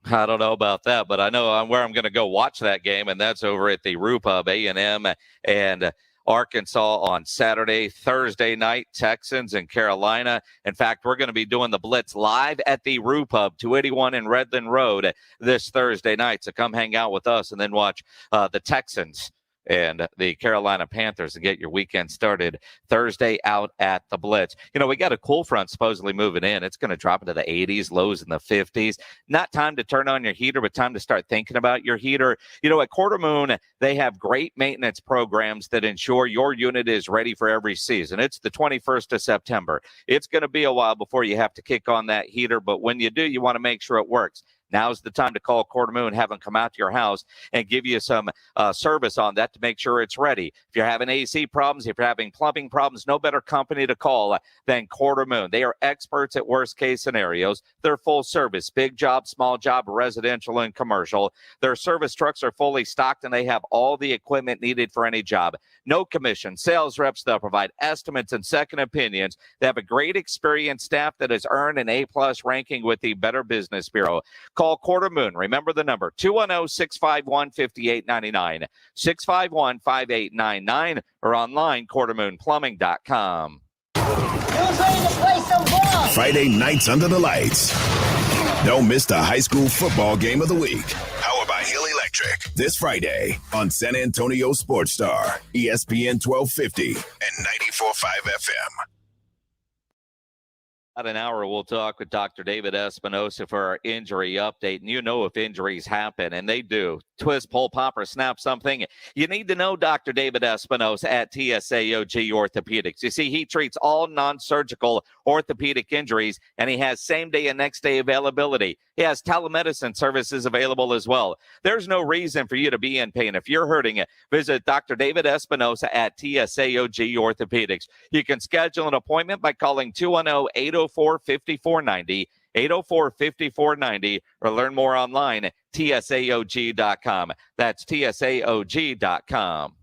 I don't know about that, but I know where I'm going to go watch that game, and that's over at the Roo Pub, A&M and Arkansas on Saturday. Thursday night, Texans and Carolina. In fact, we're going to be doing the Blitz live at the Roo Pub, 281 in Redland Road this Thursday night. So come hang out with us and then watch the Texans and the Carolina Panthers and get your weekend started Thursday out at the Blitz. We got a cool front supposedly moving in. It's going to drop into the 80s, lows in the 50s. Not time to turn on your heater, but time to start thinking about your heater. At Quarter Moon, they have great maintenance programs that ensure your unit is ready for every season. It's the 21st of September. It's going to be a while before you have to kick on that heater, but when you do, you want to make sure it works. Now's the time to call Quarter Moon, have them come out to your house and give you some service on that to make sure it's ready. If you're having AC problems, if you're having plumbing problems, no better company to call than Quarter Moon. They are experts at worst case scenarios. They're full service, big job, small job, residential and commercial. Their service trucks are fully stocked and they have all the equipment needed for any job. No commission, sales reps, they'll provide estimates and second opinions. They have a great experienced staff that has earned an A+ ranking with the Better Business Bureau. Call Quarter Moon. Remember the number, 210-651-5899, 651-5899, or online, quartermoonplumbing.com. Who's ready to play some ball? Friday nights under the lights. Don't miss the high school football game of the week. Powered by Hill Electric. This Friday on San Antonio Sports Star, ESPN 1250 and 94.5 FM. About an hour, we'll talk with Dr. David Espinosa for our injury update. And you know if injuries happen, and they do, twist, pull, pop, or snap something, you need to know Dr. David Espinosa at TSAOG Orthopedics. You see, he treats all non-surgical orthopedic injuries, and he has same-day and next-day availability. He has telemedicine services available as well. There's no reason for you to be in pain. If you're hurting it, visit Dr. David Espinosa at TSAOG Orthopedics. You can schedule an appointment by calling 210-804-5490, 804-5490, or learn more online at tsaog.com. That's tsaog.com.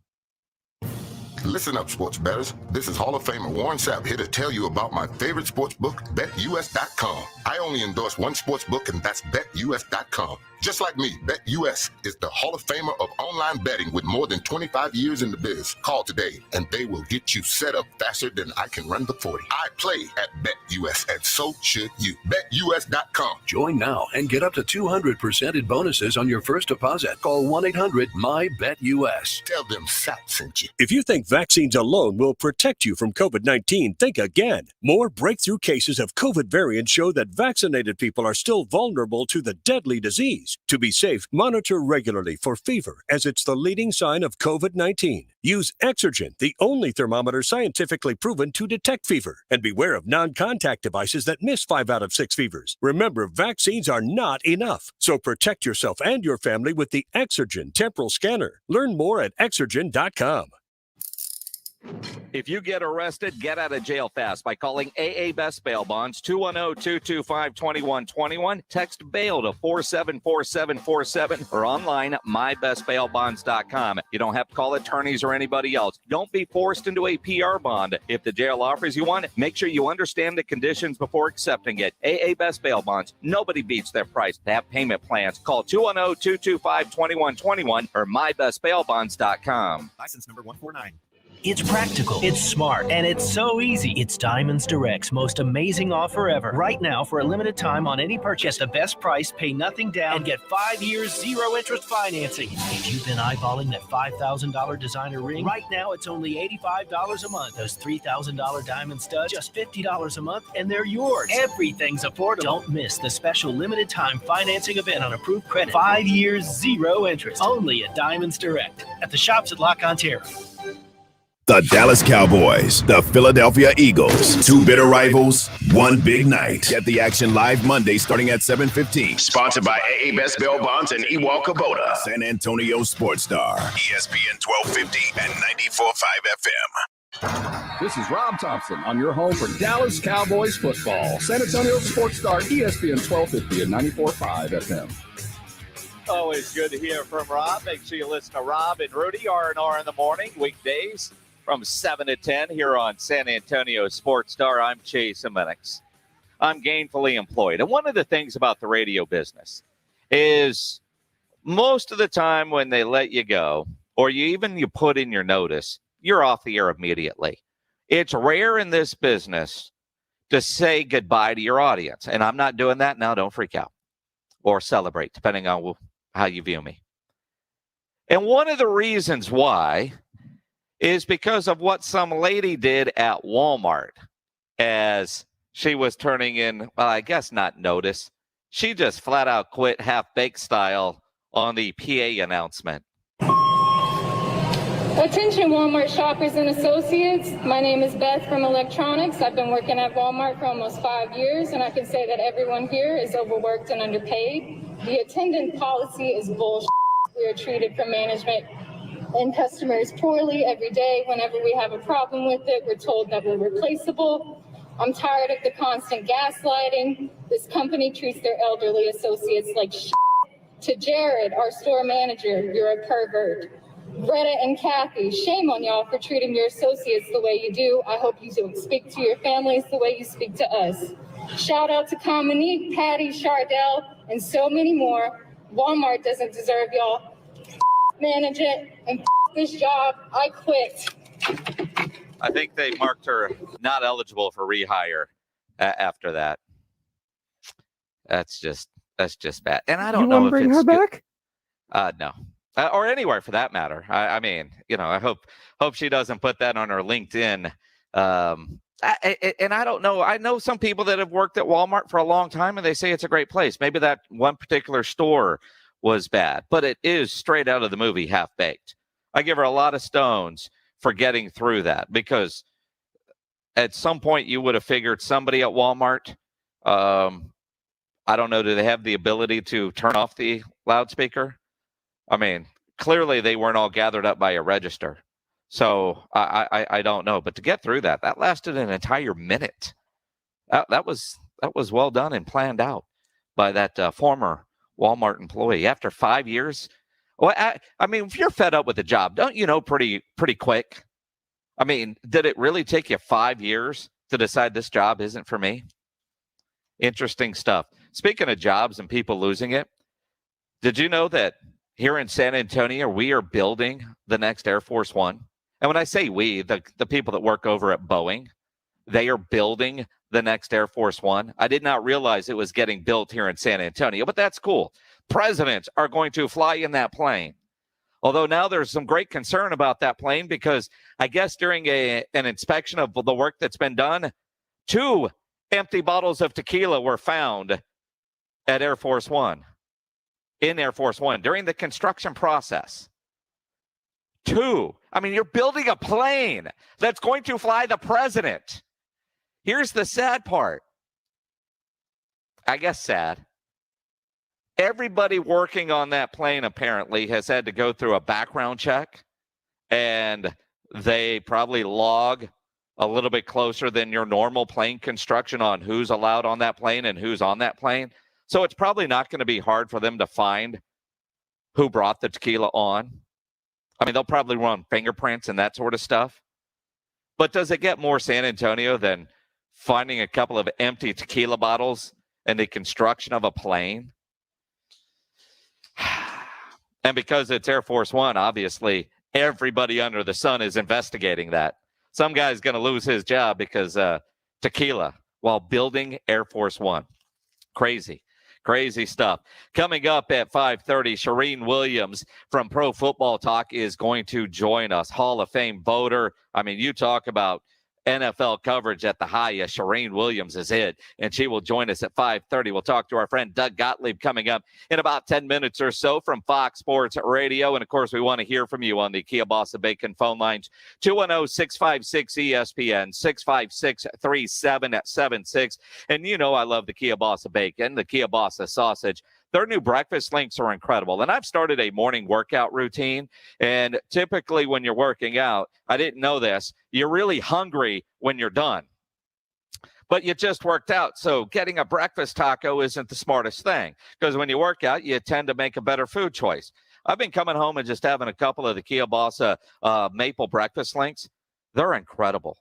Listen up, sports bettors. This is Hall of Famer Warren Sapp here to tell you about my favorite sports book, BetUS.com. I only endorse one sports book, and that's BetUS.com. Just like me, BetUS is the Hall of Famer of online betting with more than 25 years in the biz. Call today, and they will get you set up faster than I can run the 40. I play at BetUS, and so should you. BetUS.com. Join now and get up to 200% in bonuses on your first deposit. Call 1-800-MY-BETUS. Tell them Sapp sent you. If you think vaccines alone will protect you from COVID-19, think again. More breakthrough cases of COVID variants show that vaccinated people are still vulnerable to the deadly disease. To be safe, monitor regularly for fever, as it's the leading sign of COVID-19. Use Exergen, the only thermometer scientifically proven to detect fever. And beware of non-contact devices that miss 5 out of 6 fevers. Remember, vaccines are not enough. So protect yourself and your family with the Exergen temporal scanner. Learn more at Exergen.com. If you get arrested, get out of jail fast by calling AA Best Bail Bonds, 210-225-2121. Text bail to 474747 or online at mybestbailbonds.com. You don't have to call attorneys or anybody else. Don't be forced into a PR bond. If the jail offers you one, make sure you understand the conditions before accepting it. AA Best Bail Bonds, nobody beats their price. They have payment plans. Call 210-225-2121 or mybestbailbonds.com. License number 149. It's practical, it's smart, and it's so easy. It's Diamonds Direct's most amazing offer ever. Right now, for a limited time on any purchase, the best price, pay nothing down, and get 5 years, 0 interest financing. If you've been eyeballing that $5,000 designer ring, right now it's only $85 a month. Those $3,000 diamond studs, just $50 a month, and they're yours. Everything's affordable. Don't miss the special limited time financing event on approved credit. 5 years, 0 interest. Only at Diamonds Direct. At the shops at Lock Ontario. The Dallas Cowboys, the Philadelphia Eagles. 2 bitter rivals, 1 big night. Get the action live Monday starting at 7:15. Sponsored by AA Best Bail Bonds and Ewald Kubota. San Antonio Sports Star, ESPN 1250 and 94.5 FM. This is Rob Thompson on your home for Dallas Cowboys football. San Antonio Sports Star, ESPN 1250 and 94.5 FM. Always good to hear from Rob. Make sure you listen to Rob and Rudy, R&R in the morning, weekdays from 7 to 10 here on San Antonio Sports Star. I'm Chase Simmons. I'm gainfully employed. And one of the things about the radio business is most of the time when they let you go, or you put in your notice, you're off the air immediately. It's rare in this business to say goodbye to your audience. And I'm not doing that now. Don't freak out or celebrate, depending on how you view me. And one of the reasons why is because of what some lady did at Walmart as she was turning in, well, I guess not notice. She just flat out quit half-baked style on the PA announcement. Attention Walmart shoppers and associates. My name is Beth from Electronics. I've been working at Walmart for almost 5 years, and I can say that everyone here is overworked and underpaid. The attendant policy is bullshit. We are treated from management and customers poorly every day. Whenever we have a problem with it, we're told that we're replaceable. I'm tired of the constant gaslighting. This company treats their elderly associates like shit. To Jared, our store manager, you're a pervert. Greta and Kathy, shame on y'all for treating your associates the way you do. I hope you don't speak to your families the way you speak to us. Shout out to Cominique, Patty, Chardell, and so many more. Walmart doesn't deserve y'all. Manage it and this job. I quit. I think they marked her not eligible for rehire after that. That's just bad. And I don't know if bring it's her back. No. Or anywhere for that matter. I mean, I hope she doesn't put that on her LinkedIn. And I don't know. I know some people that have worked at Walmart for a long time, and they say it's a great place. Maybe that one particular store was bad, but it is straight out of the movie Half Baked. I give her a lot of stones for getting through that, because at some point you would have figured somebody at Walmart, I don't know, do they have the ability to turn off the loudspeaker? I mean, clearly they weren't all gathered up by a register. So I don't know. But to get through that lasted an entire minute. That was well done and planned out by that former Walmart employee. After 5 years, well, I mean, if you're fed up with the job, don't you know pretty quick? I mean, did it really take you 5 years to decide this job isn't for me? Interesting stuff. Speaking of jobs and people losing it, did you know that here in San Antonio, we are building the next Air Force One? And when I say we, the people that work over at Boeing, they are building the next Air Force One. I did not realize it was getting built here in San Antonio, but that's cool. Presidents are going to fly in that plane. Although now there's some great concern about that plane, because I guess during an inspection of the work that's been done, 2 empty bottles of tequila were found at Air Force One, in Air Force One, during the construction process. 2. I mean, you're building a plane that's going to fly the president. Here's the sad part. I guess sad. Everybody working on that plane apparently has had to go through a background check, and they probably log a little bit closer than your normal plane construction on who's allowed on that plane and who's on that plane. So it's probably not going to be hard for them to find who brought the tequila on. I mean, they'll probably run fingerprints and that sort of stuff. But does it get more San Antonio than finding a couple of empty tequila bottles and the construction of a plane? And because it's Air Force One, obviously, everybody under the sun is investigating that. Some guy's going to lose his job because tequila while building Air Force One. Crazy stuff. Coming up at 5:30, Charean Williams from Pro Football Talk is going to join us. Hall of Fame voter. I mean, you talk about NFL coverage at the highest. Charean Williams is it, and she will join us at 5:30. We'll talk to our friend Doug Gottlieb coming up in about 10 minutes or so from Fox Sports Radio. And, of course, we want to hear from you on the Kielbasa Bacon phone lines, 210-656-ESPN, 656-3776. And you know I love the Kielbasa Bacon, the Kielbasa sausage. Their new breakfast links are incredible. And I've started a morning workout routine. And typically when you're working out, I didn't know this, you're really hungry when you're done. But you just worked out. So getting a breakfast taco isn't the smartest thing, because when you work out, you tend to make a better food choice. I've been coming home and just having a couple of the Kielbasa maple breakfast links. They're incredible.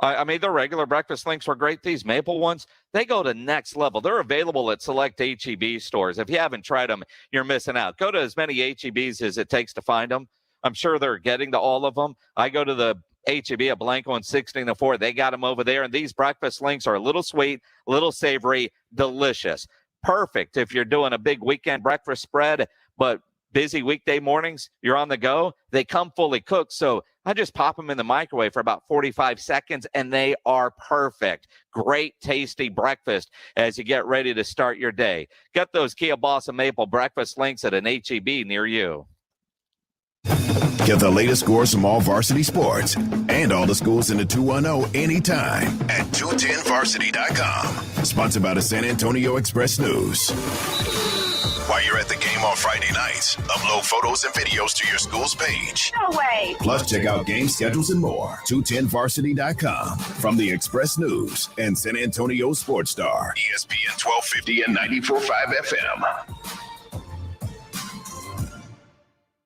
I mean, the regular breakfast links were great. These maple ones, they go to next level. They're available at select H-E-B stores. If you haven't tried them, you're missing out. Go to as many H-E-Bs as it takes to find them. I'm sure they're getting to all of them. I go to the H-E-B at Blanco and 1604. They got them over there. And these breakfast links are a little sweet, a little savory, delicious. Perfect if you're doing a big weekend breakfast spread, but busy weekday mornings, you're on the go. They come fully cooked, so I just pop them in the microwave for about 45 seconds, and they are perfect. Great, tasty breakfast as you get ready to start your day. Get those Kielbasa Maple breakfast links at an H-E-B near you. Get the latest scores from all varsity sports and all the schools in the 210 anytime at 210varsity.com. Sponsored by the San Antonio Express News. While you're at the game on Friday nights, upload photos and videos to your school's page. No way. Plus, check out game schedules and more. 210varsity.com. From the Express News and San Antonio Sports Star, ESPN 1250 and 94.5 FM.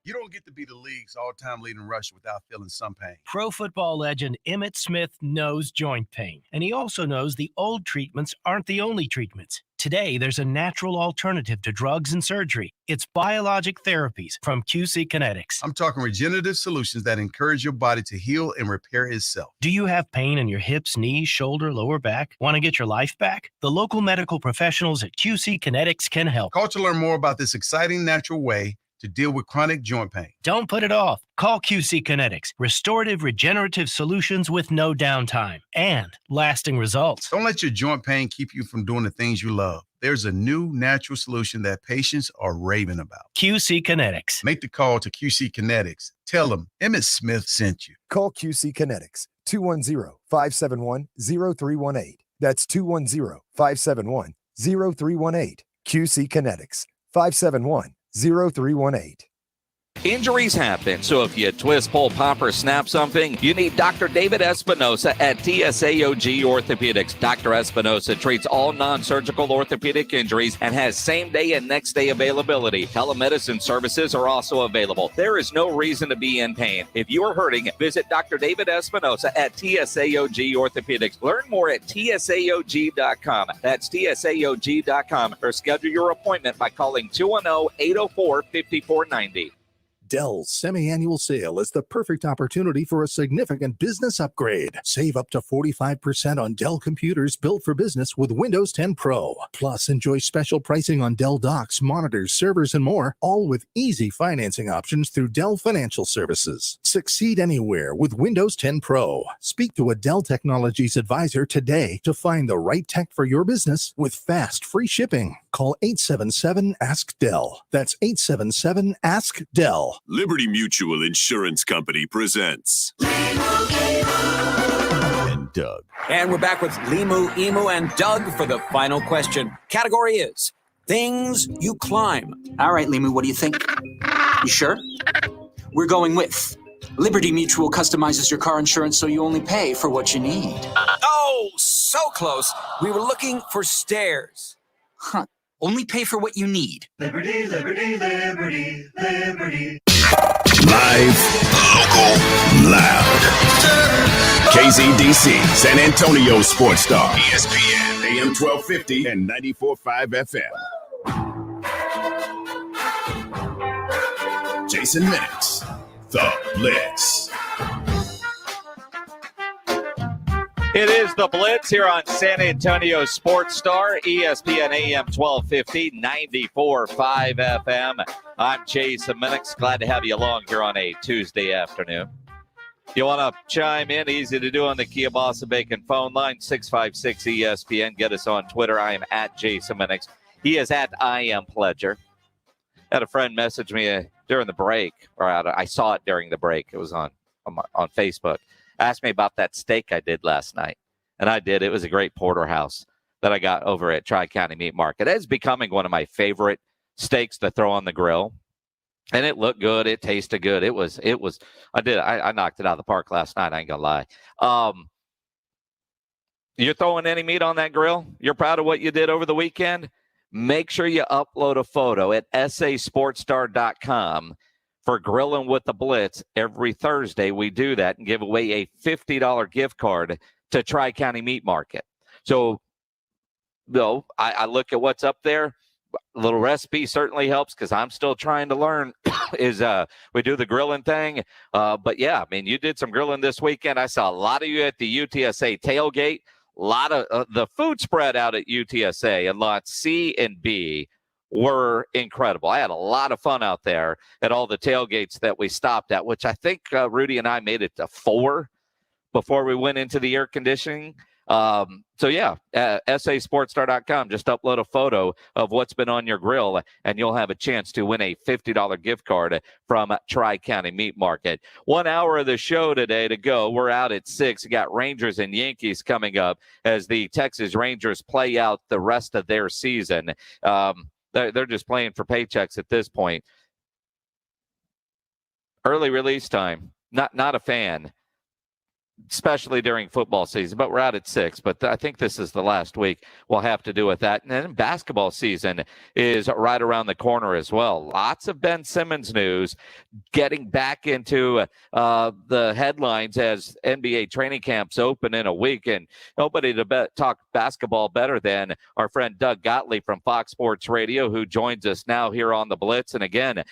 You don't get to be the league's all-time leading rusher without feeling some pain. Pro football legend Emmitt Smith knows joint pain, and he also knows the old treatments aren't the only treatments. Today, there's a natural alternative to drugs and surgery. It's biologic therapies from QC Kinetics. I'm talking regenerative solutions that encourage your body to heal and repair itself. Do you have pain in your hips, knees, shoulder, lower back? Want to get your life back? The local medical professionals at QC Kinetics can help. Call to learn more about this exciting natural way to deal with chronic joint pain. Don't put it off. Call QC Kinetics. Restorative regenerative solutions with no downtime and lasting results. Don't let your joint pain keep you from doing the things you love. There's a new natural solution that patients are raving about. QC Kinetics. Make the call to QC Kinetics. Tell them Emmett Smith sent you. Call QC Kinetics, 210-571-0318. That's 210-571-0318. QC Kinetics, 571-0318. Injuries happen, so if you twist, pull, pop, or snap something, you need Dr. David Espinosa at TSAOG Orthopedics. Dr. Espinosa treats all non-surgical orthopedic injuries and has same-day and next-day availability. Telemedicine services are also available. There is no reason to be in pain. If you are hurting, visit Dr. David Espinosa at TSAOG Orthopedics. Learn more at TSAOG.com. That's TSAOG.com, or schedule your appointment by calling 210-804-5490. Dell's semi-annual sale is the perfect opportunity for a significant business upgrade. Save up to 45% on Dell computers built for business with Windows 10 Pro. Plus, enjoy special pricing on Dell docks, monitors, servers, and more, all with easy financing options through Dell Financial Services. Succeed anywhere with Windows 10 Pro. Speak to a Dell Technologies advisor today to find the right tech for your business with fast, free shipping. Call 877-ASK-DELL. That's 877-ASK-DELL. Liberty Mutual Insurance Company presents and Doug. And we're back with Limu, Emu, and Doug for the final question. Category is things you climb. All right, Limu, what do you think? You sure? We're going with Liberty Mutual customizes your car insurance so you only pay for what you need. Oh, so close. We were looking for stairs. Huh. Only pay for what you need. Liberty, liberty, liberty, liberty. Live, local, loud. KZDC, San Antonio Sports Star, ESPN, AM 1250 and 94.5 FM. Jason Minix, The Blitz. It is the Blitz here on San Antonio Sports Star, ESPN AM 1250, 94.5 FM. I'm Jason Minix. Glad to have you along here on a Tuesday afternoon. You want to chime in? Easy to do on the Kia Bossa Bacon phone line, 656-ESPN. Get us on Twitter. I am at Jason Minix. He is at I Am Pledger. Had a friend message me during the break, or I saw it during the break. It was on Facebook. Asked me about that steak I did last night. And I did. It was a great porterhouse that I got over at Tri-County Meat Market. It's becoming one of my favorite steaks to throw on the grill. And it looked good. It tasted good. I knocked it out of the park last night. I ain't gonna lie. You're throwing any meat on that grill? You're proud of what you did over the weekend? Make sure you upload a photo at sasportstar.com. For Grilling with the Blitz. Every Thursday we do that and give away a $50 gift card to Tri-County Meat Market. So, I look at what's up there. A little recipe certainly helps because I'm still trying to learn. We do the grilling thing. But yeah, I mean, you did some grilling this weekend. I saw a lot of you at the UTSA tailgate. A lot of the food spread out at UTSA and lots C and B were incredible. I had a lot of fun out there at all the tailgates that we stopped at, which I think Rudy and I made it to 4 before we went into the air conditioning. sasportstar.com. Just upload a photo of what's been on your grill, and you'll have a chance to win a $50 gift card from Tri-County Meat Market. 1 hour of the show today to go. We're out at 6. We got Rangers and Yankees coming up as the Texas Rangers play out the rest of their season. They're just playing for paychecks at this point. Early release time. Not a fan. especially during football season, but we're out at 6. But I think this is the last week we'll have to do with that. And then basketball season is right around the corner as well. Lots of Ben Simmons news getting back into the headlines as NBA training camps open in a week. And nobody to talk basketball better than our friend Doug Gottlieb from Fox Sports Radio, who joins us now here on the Blitz. And again,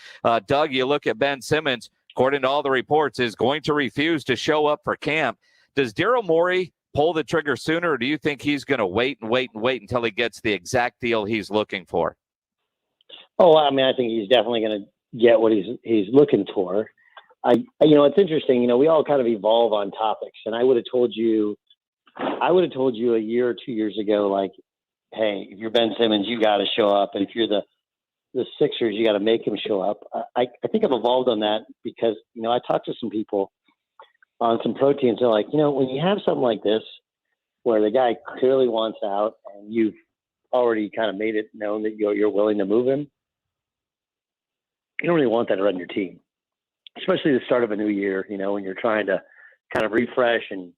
Doug, you look at Ben Simmons, according to all the reports, is going to refuse to show up for camp. Does Daryl Morey pull the trigger sooner, or do you think he's going to wait until he gets the exact deal he's looking for? Oh, I mean, I think he's definitely going to get what he's looking for. It's interesting. We all kind of evolve on topics, and I would have told you a year or 2 years ago, like, hey, if you're Ben Simmons, you got to show up, and if you're the Sixers, you got to make him show up. I think I've evolved on that because, I talked to some people on some proteins. They're like, when you have something like this where the guy clearly wants out and you've already kind of made it known that you're willing to move him, you don't really want that around your team, especially the start of a new year, when you're trying to kind of refresh and,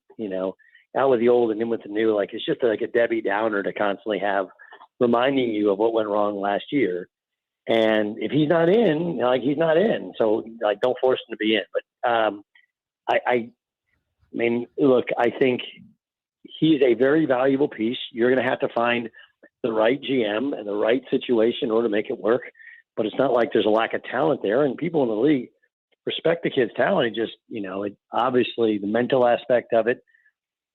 out with the old and in with the new. Like, it's just like a Debbie Downer to constantly have reminding you of what went wrong last year. And if he's not in, he's not in. So, don't force him to be in. But I mean, look, I think he's a very valuable piece. You're going to have to find the right GM and the right situation in order to make it work. But it's not like there's a lack of talent there. And people in the league respect the kid's talent. It just, obviously the mental aspect of it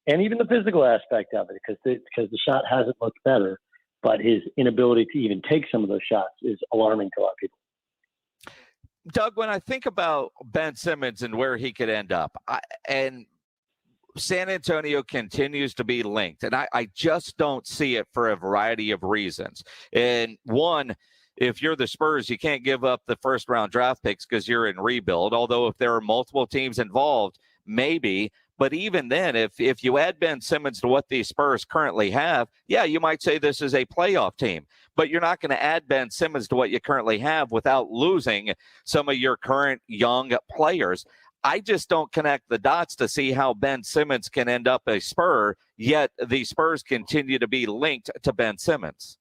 and even the physical aspect of it, because the shot hasn't looked better. But his inability to even take some of those shots is alarming to a lot of people. Doug, when I think about Ben Simmons and where he could end up, and San Antonio continues to be linked, and I just don't see it for a variety of reasons. And one, if you're the Spurs, you can't give up the first-round draft picks because you're in rebuild, although if there are multiple teams involved, maybe. But even then, if you add Ben Simmons to what the Spurs currently have, yeah, you might say this is a playoff team. But you're not going to add Ben Simmons to what you currently have without losing some of your current young players. I just don't connect the dots to see how Ben Simmons can end up a Spur, yet the Spurs continue to be linked to Ben Simmons.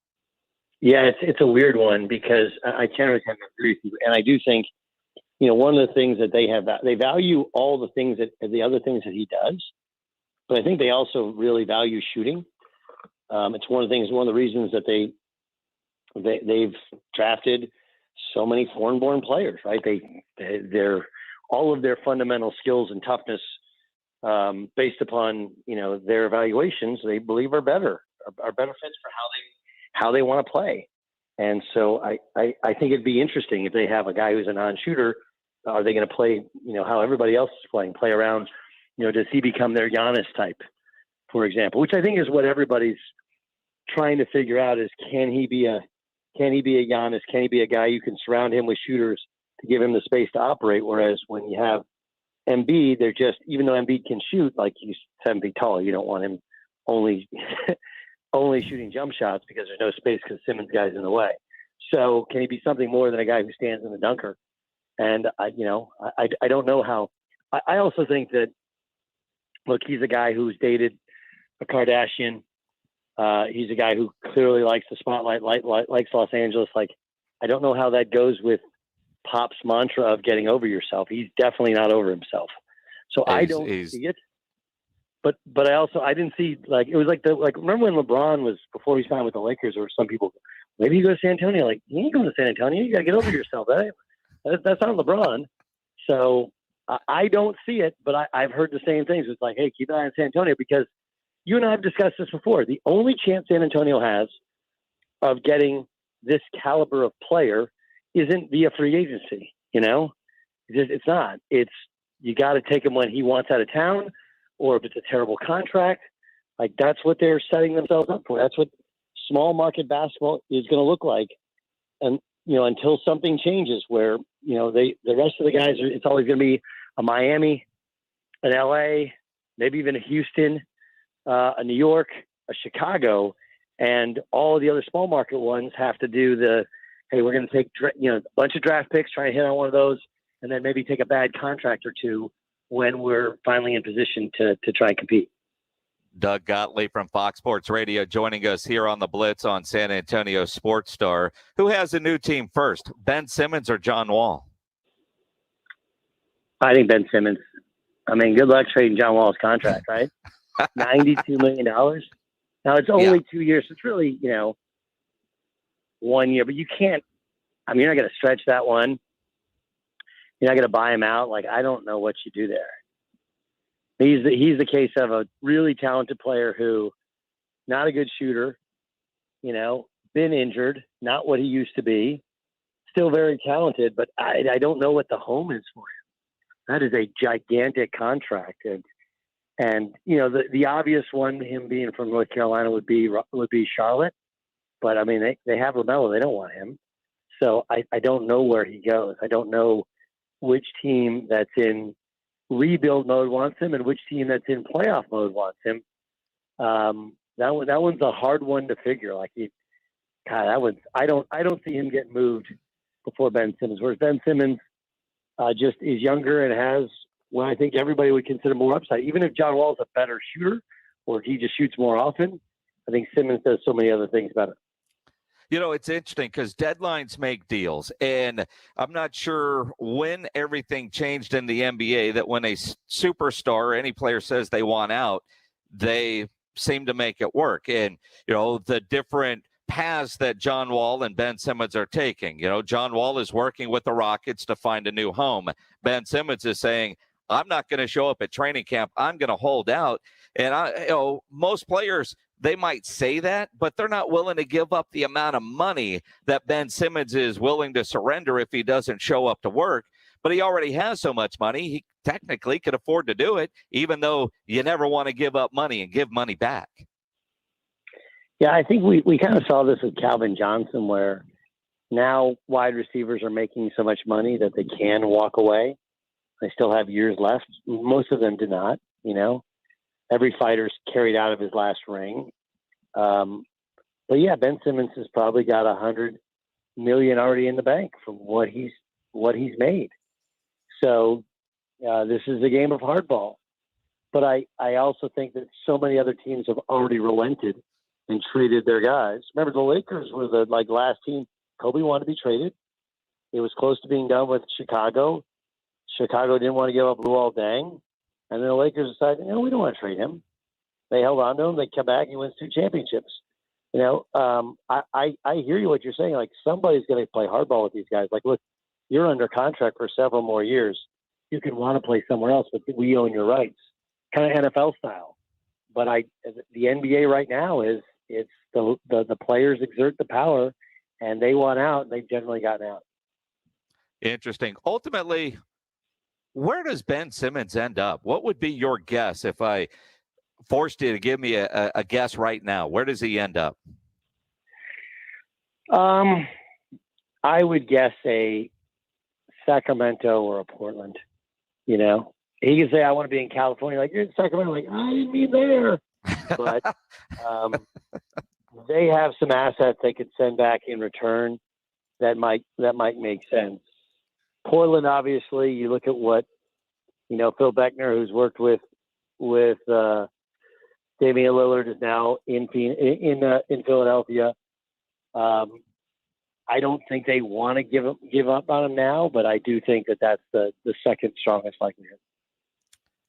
Yeah, it's a weird one because I generally kind of agree with you. And I do think, one of the things that they value all the things the other things that he does, but I think they also really value shooting. It's one of the reasons that they've drafted so many foreign-born players, right? They're all of their fundamental skills and toughness, based upon their evaluations, they believe are better fits for how they want to play. And so I think it'd be interesting if they have a guy who's a non-shooter. Are they going to play, how everybody else is playing, play around, does he become their Giannis type, for example, which I think is what everybody's trying to figure out is can he be a Giannis? Can he be a guy you can surround him with shooters to give him the space to operate? Whereas when you have Embiid, they're just, even though Embiid can shoot, like he's 7 feet tall, you don't want him only shooting jump shots because there's no space because Simmons guy's in the way. So can he be something more than a guy who stands in the dunker? And I don't know how. I also think that, look, he's a guy who's dated a Kardashian. He's a guy who clearly likes the spotlight, likes Los Angeles. Like, I don't know how that goes with Pop's mantra of getting over yourself. He's definitely not over himself. So I don't see it. But I didn't see, like, it was like remember when LeBron was, before he signed with the Lakers, there were some people, maybe you go to San Antonio. Like, you ain't going to San Antonio. You got to get over yourself. That's not LeBron. So I don't see it, but I've heard the same things. It's like, hey, keep an eye on San Antonio, because you and I have discussed this before. The only chance San Antonio has of getting this caliber of player isn't via free agency. It's not. It's, you got to take him when he wants out of town, or if it's a terrible contract. Like, that's what they're setting themselves up for. That's what small market basketball is going to look like. And, until something changes where, the rest of the guys it's always going to be a Miami, an LA, maybe even a Houston, a New York, a Chicago, and all the other small market ones have to do hey, we're going to take, a bunch of draft picks, try and hit on one of those, and then maybe take a bad contract or two when we're finally in position to try and compete. Doug Gottlieb from Fox Sports Radio joining us here on the Blitz on San Antonio Sports Star. Who has a new team first, Ben Simmons or John Wall? I think Ben Simmons. I mean, good luck trading John Wall's contract, right? $92 million. Now, it's only 2 years. So it's really, 1 year. But you can't – I mean, you're not going to stretch that one. You're not going to buy him out. Like, I don't know what you do there. He's the case of a really talented player who, not a good shooter, been injured, not what he used to be, still very talented, but I don't know what the home is for him. That is a gigantic contract. And the obvious one, him being from North Carolina, would be Charlotte. But, I mean, they have LaMelo. They don't want him. So I don't know where he goes. I don't know which team that's in rebuild mode wants him and which team that's in playoff mode wants him. That one's a hard one to figure. I don't see him getting moved before Ben Simmons. Whereas Ben Simmons just is younger and has what I think everybody would consider more upside. Even if John Wall's a better shooter or if he just shoots more often, I think Simmons does so many other things better. It's interesting because deadlines make deals, and I'm not sure when everything changed in the NBA that when a superstar or any player says they want out, they seem to make it work. And, the different paths that John Wall and Ben Simmons are taking. John Wall is working with the Rockets to find a new home. Ben Simmons is saying, I'm not going to show up at training camp. I'm going to hold out. And most players, they might say that, but they're not willing to give up the amount of money that Ben Simmons is willing to surrender if he doesn't show up to work. But he already has so much money, he technically could afford to do it, even though you never want to give up money and give money back. Yeah, I think we kind of saw this with Calvin Johnson, where now wide receivers are making so much money that they can walk away. They still have years left. Most of them do not, Every fighter's carried out of his last ring. But yeah, Ben Simmons has probably got $100 million already in the bank from what he's made. So this is a game of hardball. But I also think that so many other teams have already relented and traded their guys. Remember, the Lakers were the last team. Kobe wanted to be traded. It was close to being done with Chicago. Chicago didn't want to give up Luol Deng. And then the Lakers decided, we don't want to trade him. They held on to him. They come back. He wins 2 championships. I hear you what you're saying. Like, somebody's going to play hardball with these guys. Like, look, you're under contract for several more years. You could want to play somewhere else, but we own your rights. Kind of NFL style. But the NBA right now is the players exert the power, and they want out, and they've generally gotten out. Interesting. Ultimately, where does Ben Simmons end up? What would be your guess if I forced you to give me a guess right now? Where does he end up? I would guess a Sacramento or a Portland. He can say, I want to be in California. Like, you're in Sacramento. Like, I didn't mean there. But they have some assets they could send back in return that might make sense. Portland, obviously, you look at what, Phil Beckner, who's worked with Damian Lillard, is now in Philadelphia. I don't think they want to give up on him now, but I do think that that's the second strongest likelihood.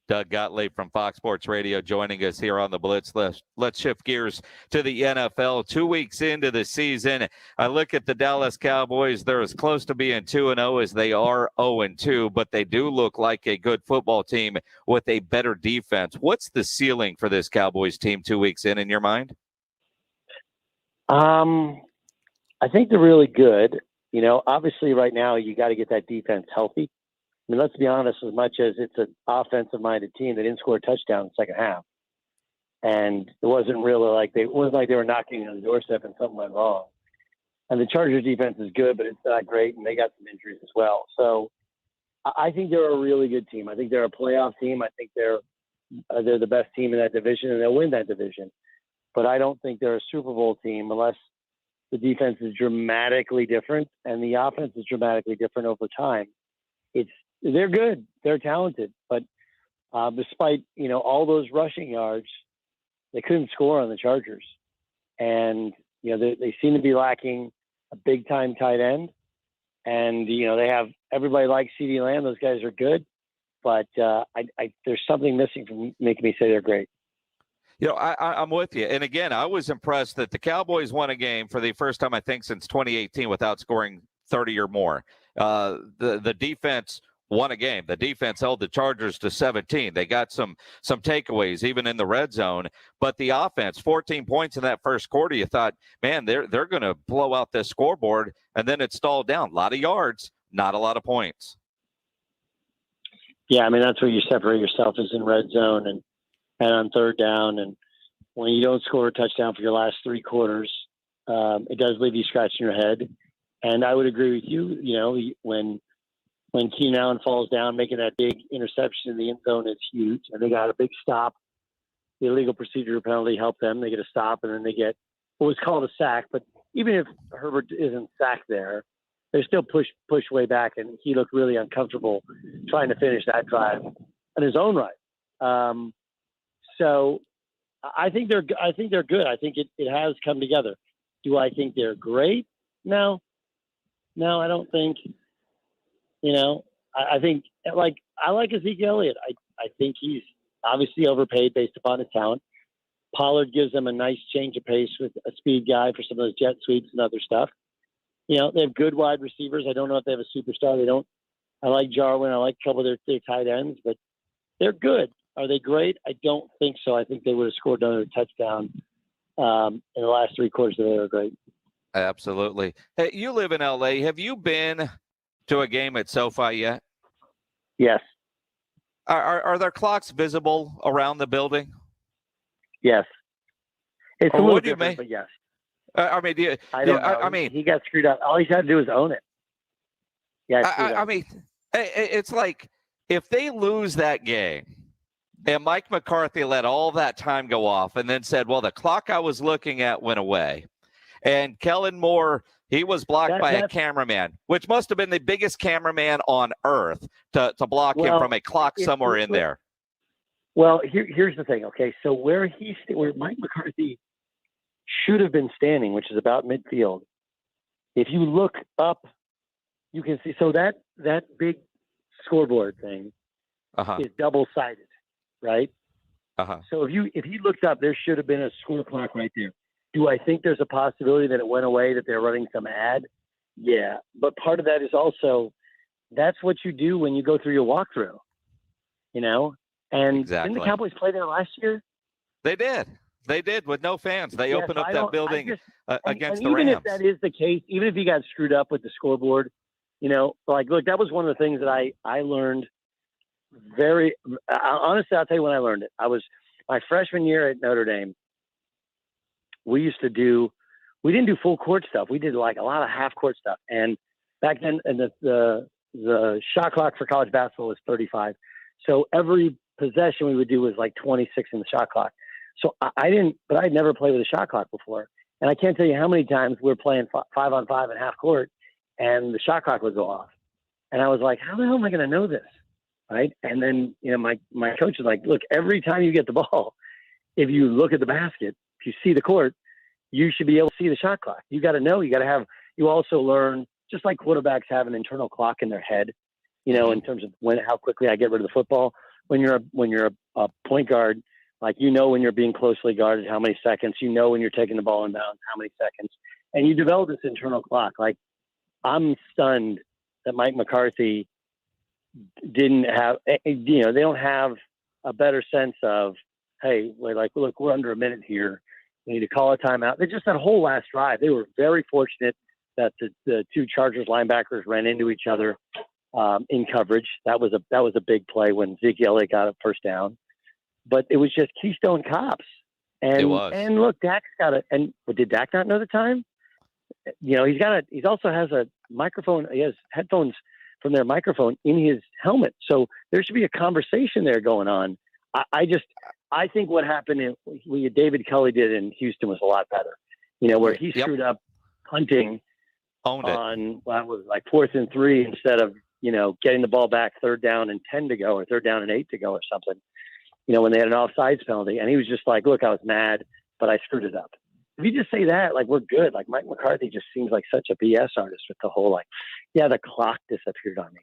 Doug Gottlieb from Fox Sports Radio joining us here on the Blitz. Let's shift gears to the NFL. 2 weeks into the season, I look at the Dallas Cowboys. They're as close to being 2-0 as they are 0-2, but they do look like a good football team with a better defense. What's the ceiling for this Cowboys team 2 weeks in your mind? I think they're really good. Obviously right now you got to get that defense healthy. I mean, let's be honest, as much as it's an offensive-minded team, they didn't score a touchdown in the second half. And it wasn't really it wasn't like they were knocking on the doorstep and something went wrong. And the Chargers defense is good, but it's not great, and they got some injuries as well. So I think they're a really good team. I think they're a playoff team. I think they're the best team in that division, and they'll win that division. But I don't think they're a Super Bowl team unless the defense is dramatically different and the offense is dramatically different over time. They're good. They're talented. But despite, all those rushing yards, they couldn't score on the Chargers. And, they seem to be lacking a big-time tight end. And, they have everybody likes CeeDee Lamb. Those guys are good. But there's something missing from making me say they're great. I'm with you. And again, I was impressed that the Cowboys won a game for the first time, I think, since 2018 without scoring 30 or more. The defense won a game. The defense held the Chargers to 17. They got some takeaways, even in the red zone. But the offense, 14 points in that first quarter, you thought, man, they're going to blow out this scoreboard. And then it stalled down. A lot of yards, not a lot of points. Yeah, I mean, that's where you separate yourself is in red zone and on third down. And when you don't score a touchdown for your last three quarters, it does leave you scratching your head. And I would agree with you, when Keenan Allen falls down, making that big interception in the end zone is huge. And they got a big stop. The illegal procedure penalty helped them. They get a stop, and then they get what was called a sack. But even if Herbert isn't sacked there, they still push way back, and he looked really uncomfortable trying to finish that drive in his own right. So I think they're good. I think it has come together. Do I think they're great? No, I don't think. I think I like Ezekiel Elliott. I think he's obviously overpaid based upon his talent. Pollard gives them a nice change of pace with a speed guy for some of those jet sweeps and other stuff. They have good wide receivers. I don't know if they have a superstar. They don't. I like Jarwin. I like a couple of their tight ends, but they're good. Are they great? I don't think so. I think they would have scored another touchdown in the last three quarters. They were great. Absolutely. Hey, you live in L.A. Have you been to a game at SoFi yet? Yes. Are there clocks visible around the building? Yes. It's or a little different, but yes. I mean, I don't know. I mean, he got screwed up. All he's had to do is own it. Yeah. I mean, it's like if they lose that game and Mike McCarthy let all that time go off and then said, well, the clock I was looking at went away. And Kellen Moore, he was blocked by a cameraman, which must have been the biggest cameraman on earth to block him from a clock somewhere in there. Well, here's the thing. Okay, so where Mike McCarthy should have been standing, which is about midfield, if you look up, you can see. So that big scoreboard thing is double-sided, right? So if he looks up, there should have been a score clock right there. Do I think there's a possibility that it went away, that they're running some ad? Yeah. But part of that is also, that's what you do when you go through your walkthrough, And didn't the Cowboys play there last year? They did. They did with no fans. They opened up that building against the Rams. Even if that is the case, even if he got screwed up with the scoreboard, look, that was one of the things that I learned honestly, I'll tell you when I learned it. I was my freshman year at Notre Dame. We didn't do full court stuff. We did like a lot of half court stuff. And back then, and the shot clock for college basketball was 35. So every possession we would do was like 26 in the shot clock. So I'd never played with a shot clock before. And I can't tell you how many times we were playing 5-on-5 in half court and the shot clock would go off. And I was like, how the hell am I going to know this? Right. And then, my coach was like, look, every time you get the ball, if you look at the basket, if you see the court, you should be able to see the shot clock. You got to know, you also learn, just like quarterbacks have an internal clock in their head, in terms of how quickly I get rid of the football. When you're a point guard, like, when you're being closely guarded, how many seconds, when you're taking the ball in bounds, how many seconds, and you develop this internal clock. Like, I'm stunned that Mike McCarthy didn't have, they don't have a better sense of, hey, look, we're under a minute here. We need to call a timeout. They just that whole last drive. They were very fortunate that the two Chargers linebackers ran into each other in coverage. That was a big play when Ezekiel Elliott got a first down. But it was just Keystone Cops. And, it was. And look, Dak's got it. And did Dak not know the time? He also has a microphone. He has headphones from their microphone in his helmet. So there should be a conversation there going on. I think what happened what David Culley did in Houston was a lot better. Where he screwed up punting on what was like 4th and 3 instead of getting the ball back 3rd down and 10 to go or 3rd down and 8 to go or something, when they had an offsides penalty. And he was just like, look, I was mad, but I screwed it up. If you just say that, like, we're good. Like, Mike McCarthy just seems like such a BS artist with the whole, the clock disappeared on me.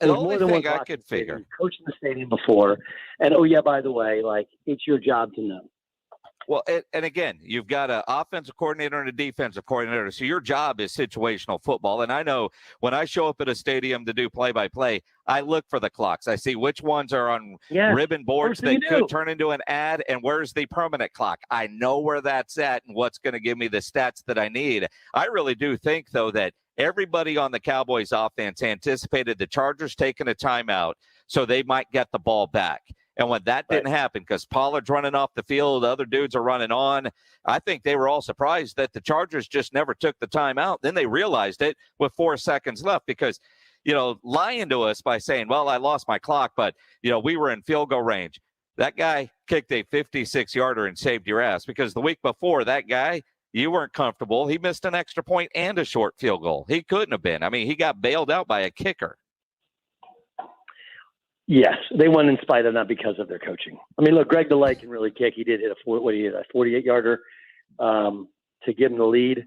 The There's only more than thing one I clock could in the stadium. figure. You've coached in the stadium before. And, oh, yeah, by the way, it's your job to know. Well, and again, you've got an offensive coordinator and a defensive coordinator. So your job is situational football. And I know when I show up at a stadium to do play-by-play, I look for the clocks. I see which ones are on ribbon boards that could turn into an ad, and where's the permanent clock. I know where that's at and what's going to give me the stats that I need. I really do think, though, that everybody on the Cowboys offense anticipated the Chargers taking a timeout so they might get the ball back. And when that didn't happen, because Pollard's running off the field, other dudes are running on, I think they were all surprised that the Chargers just never took the timeout. Then they realized it with 4 seconds left because, lying to us by saying, well, I lost my clock, but, we were in field goal range. That guy kicked a 56-yarder and saved your ass because the week before, that guy, you weren't comfortable. He missed an extra point and a short field goal. He couldn't have been. I mean, he got bailed out by a kicker. Yes, they won in spite of, not because of their coaching. I mean, look, Greg DeLay can really kick. He did hit a 48-yarder to give him the lead.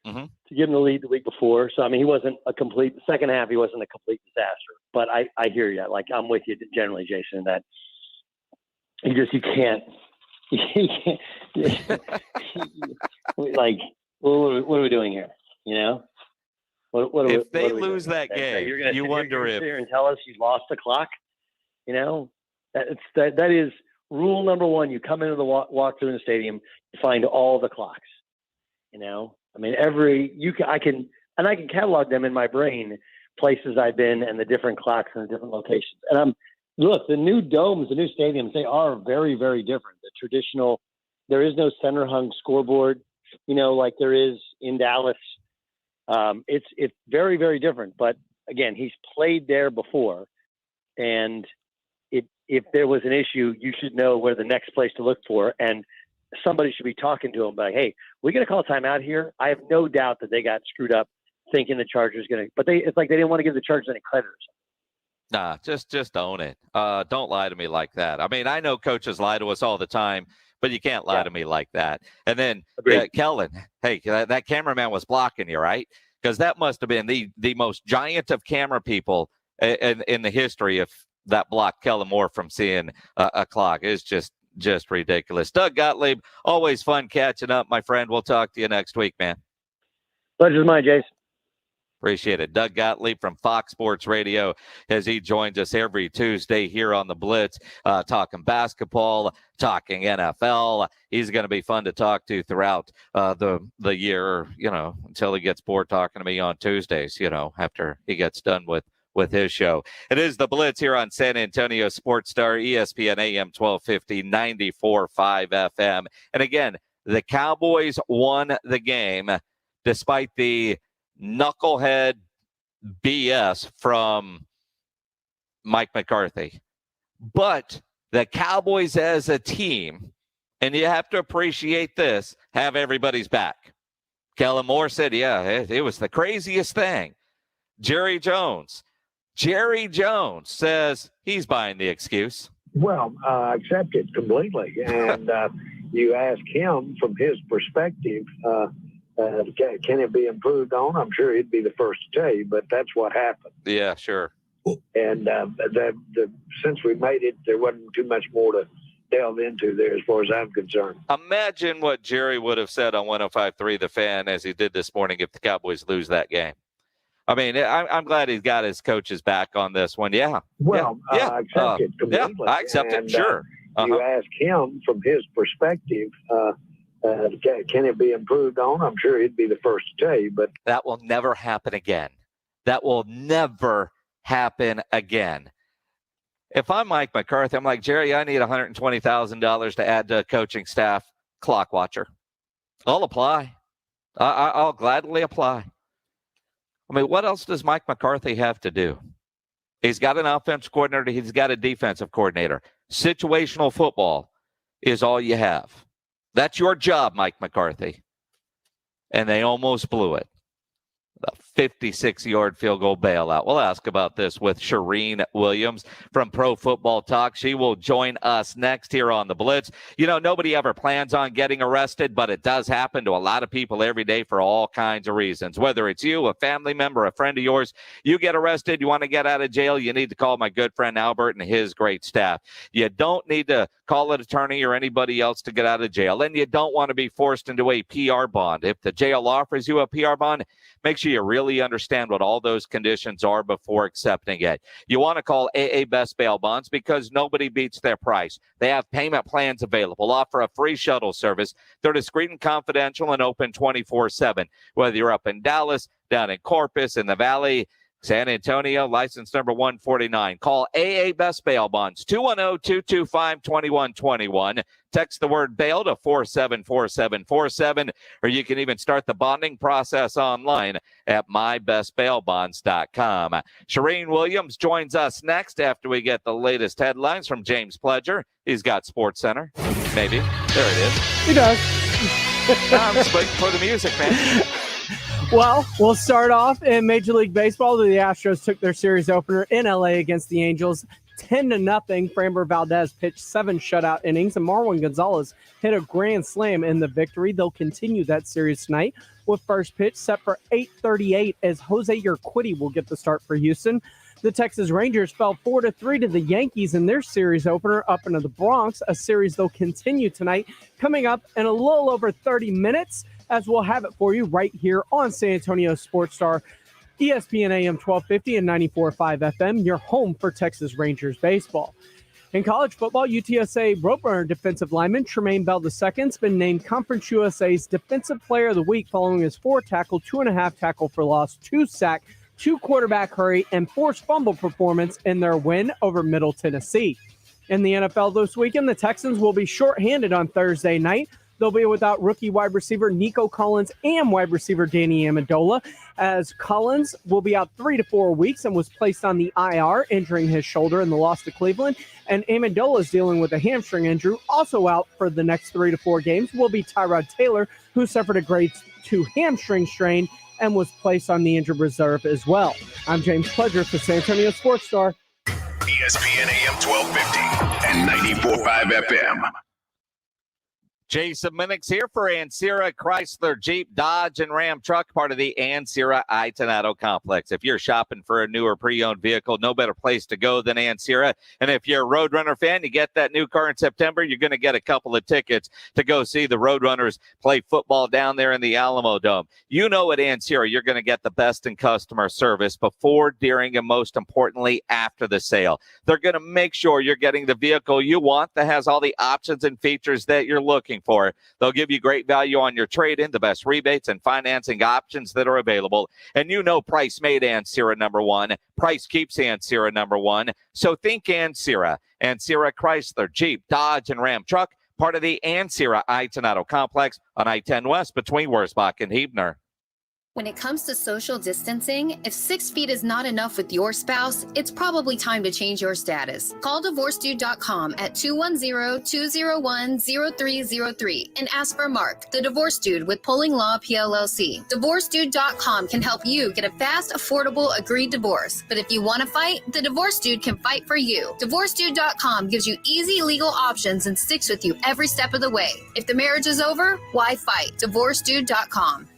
Mm-hmm. To give him the lead the week before. So, I mean, he wasn't a complete – second half, he wasn't a complete disaster. But I hear you. Like, I'm with you generally, Jason, that you can't – like, what are we doing here, If they lose that game, you wonder if – sit here and tell us you lost the clock, that is rule number one. You come into the walk through in the stadium, you find all the clocks, I mean, I can catalog them in my brain, places I've been and the different clocks in the different locations. And look, the new domes, the new stadiums, they are very, very different. The traditional, there is no center hung scoreboard, like there is in Dallas. It's very, very different. But again, he's played there before, and if there was an issue, you should know where the next place to look for, and somebody should be talking to him like, hey, we got to call a timeout here. I have no doubt that they got screwed up thinking the Chargers going to, but it's like they didn't want to give the Chargers any credit or something. Nah, just own it. Don't lie to me like that. I mean, I know coaches lie to us all the time, but you can't lie to me like that. And then Kellen, hey, that cameraman was blocking you, right? Because that must have been the most giant of camera people in the history of that blocked Kellen Moore from seeing a clock. It's just ridiculous. Doug Gottlieb, always fun catching up, my friend. We'll talk to you next week, man. Pleasure's mine, Jason. Appreciate it. Doug Gottlieb from Fox Sports Radio, as he joins us every Tuesday here on the Blitz, talking basketball, talking NFL. He's going to be fun to talk to throughout the year, until he gets bored talking to me on Tuesdays, after he gets done with his show. It is the Blitz here on San Antonio Sports Star, ESPN AM 1250, 94.5 FM. And again, the Cowboys won the game despite the knucklehead BS from Mike McCarthy. But the Cowboys as a team, and you have to appreciate this, have everybody's back. Kellen Moore said, it was the craziest thing. Jerry Jones says he's buying the excuse. Well, I accept it completely. And you ask him from his perspective, can it be improved on? I'm sure he'd be the first to tell you, but that's what happened. Yeah, sure. And since we made it, there wasn't too much more to delve into there as far as I'm concerned. Imagine what Jerry would have said on 105.3 The Fan as he did this morning if the Cowboys lose that game. I mean, I'm glad he's got his coaches back on this one. Yeah. Well, I accept it completely. Yeah, I accept it, sure. You ask him from his perspective, can it be improved on? I'm sure he'd be the first to tell you, but that will never happen again. That will never happen again. If I'm Mike McCarthy, I'm like, Jerry, I need $120,000 to add to coaching staff. Clock watcher. I'll apply. I'll gladly apply. I mean, what else does Mike McCarthy have to do? He's got an offensive coordinator. He's got a defensive coordinator. Situational football is all you have. That's your job, Mike McCarthy. And they almost blew it. the 56-yard field goal bailout. We'll ask about this with Charean Williams from Pro Football Talk. She will join us next here on the Blitz. You know, nobody ever plans on getting arrested, but it does happen to a lot of people every day for all kinds of reasons. Whether it's you, a family member, a friend of yours, you get arrested, you want to get out of jail, you need to call my good friend Albert and his great staff. You don't need to call an attorney or anybody else to get out of jail, and you don't want to be forced into a PR bond. If the jail offers you a PR bond, make sure you really understand what all those conditions are before accepting it. You want to call AA Best Bail Bonds because nobody beats their price. They have payment plans available, offer a free shuttle service. They're discreet and confidential and open 24/7. Whether you're up in Dallas, down in Corpus, in the Valley, San Antonio, license number 149. Call AA Best Bail Bonds, 210-225-2121. Text the word bail to 474747, or you can even start the bonding process online at mybestbailbonds.com. Charean Williams joins us next after we get the latest headlines from James Pledger. He's got Sports Center. Maybe. There it is. He does. I'm just waiting for the music, man. Well, we'll start off in Major League Baseball. The Astros took their series opener in LA against the Angels 10-0. Framber Valdez pitched 7 shutout innings, and Marwin Gonzalez hit a grand slam in the victory. They'll continue that series tonight with first pitch set for 8:38 as Jose Urquidy will get the start for Houston. The Texas Rangers fell 4-3 to the Yankees in their series opener up into the Bronx, a series they'll continue tonight, coming up in a little over 30 minutes, as we'll have it for you right here on San Antonio Sports Star, ESPN AM 1250 and 94.5 FM, your home for Texas Rangers baseball. In college football, UTSA Roadrunner defensive lineman Tremaine Bell II has been named Conference USA's Defensive Player of the Week following his 4-tackle, 2.5 tackle for loss, 2-sack, 2-quarterback hurry, and forced fumble performance in their win over Middle Tennessee. In the NFL this weekend, the Texans will be shorthanded on Thursday night. They'll be without rookie wide receiver Nico Collins and wide receiver Danny Amendola, as Collins will be out 3 to 4 weeks and was placed on the IR, injuring his shoulder in the loss to Cleveland. And Amendola is dealing with a hamstring injury. Also out for the next 3 to 4 games will be Tyrod Taylor, who suffered a grade 2 hamstring strain and was placed on the injured reserve as well. I'm James Pledger for San Antonio Sports Star. ESPN AM 1250 and 94.5 FM. Jason Minix here for Ancira Chrysler Jeep Dodge and Ram truck, part of the Ancira Itonado complex. If you're shopping for a newer pre-owned vehicle, no better place to go than Ancira. And if you're a Roadrunner fan, you get that new car in September, you're going to get a couple of tickets to go see the Roadrunners play football down there in the Alamo Dome. You know at Ancira, you're going to get the best in customer service before, during, and most importantly, after the sale. They're going to make sure you're getting the vehicle you want that has all the options and features that you're looking for. They'll give you great value on your trade-in, the best rebates and financing options that are available. And you know price made Ancira number one. Price keeps Ancira number one. So think Ancira. Ancira Chrysler, Jeep, Dodge, and Ram truck, part of the Ancira Itonado complex on I-10 West between Wurzbach and Huebner. When it comes to social distancing, if 6 feet is not enough with your spouse, it's probably time to change your status. Call DivorceDude.com at 210-201-0303 and ask for Mark, the Divorce Dude with Pulling Law PLLC. DivorceDude.com can help you get a fast, affordable, agreed divorce. But if you want to fight, the Divorce Dude can fight for you. DivorceDude.com gives you easy legal options and sticks with you every step of the way. If the marriage is over, why fight? DivorceDude.com.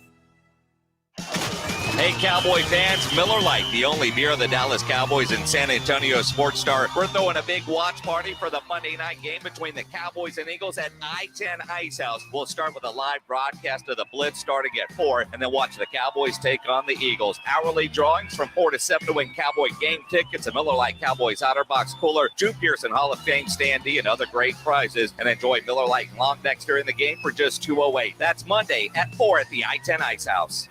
Hey, Cowboy fans, Miller Lite, the only beer of the Dallas Cowboys and San Antonio Sports Star. We're throwing a big watch party for the Monday night game between the Cowboys and Eagles at I-10 Ice House. We'll start with a live broadcast of the Blitz starting at 4, and then watch the Cowboys take on the Eagles. Hourly drawings from 4 to 7 to win Cowboy game tickets, a Miller Lite Cowboys OtterBox cooler, Drew Pearson Hall of Fame standee, and other great prizes. And enjoy Miller Lite long necks during the game for just $2.08. That's Monday at 4 at the I-10 Ice House.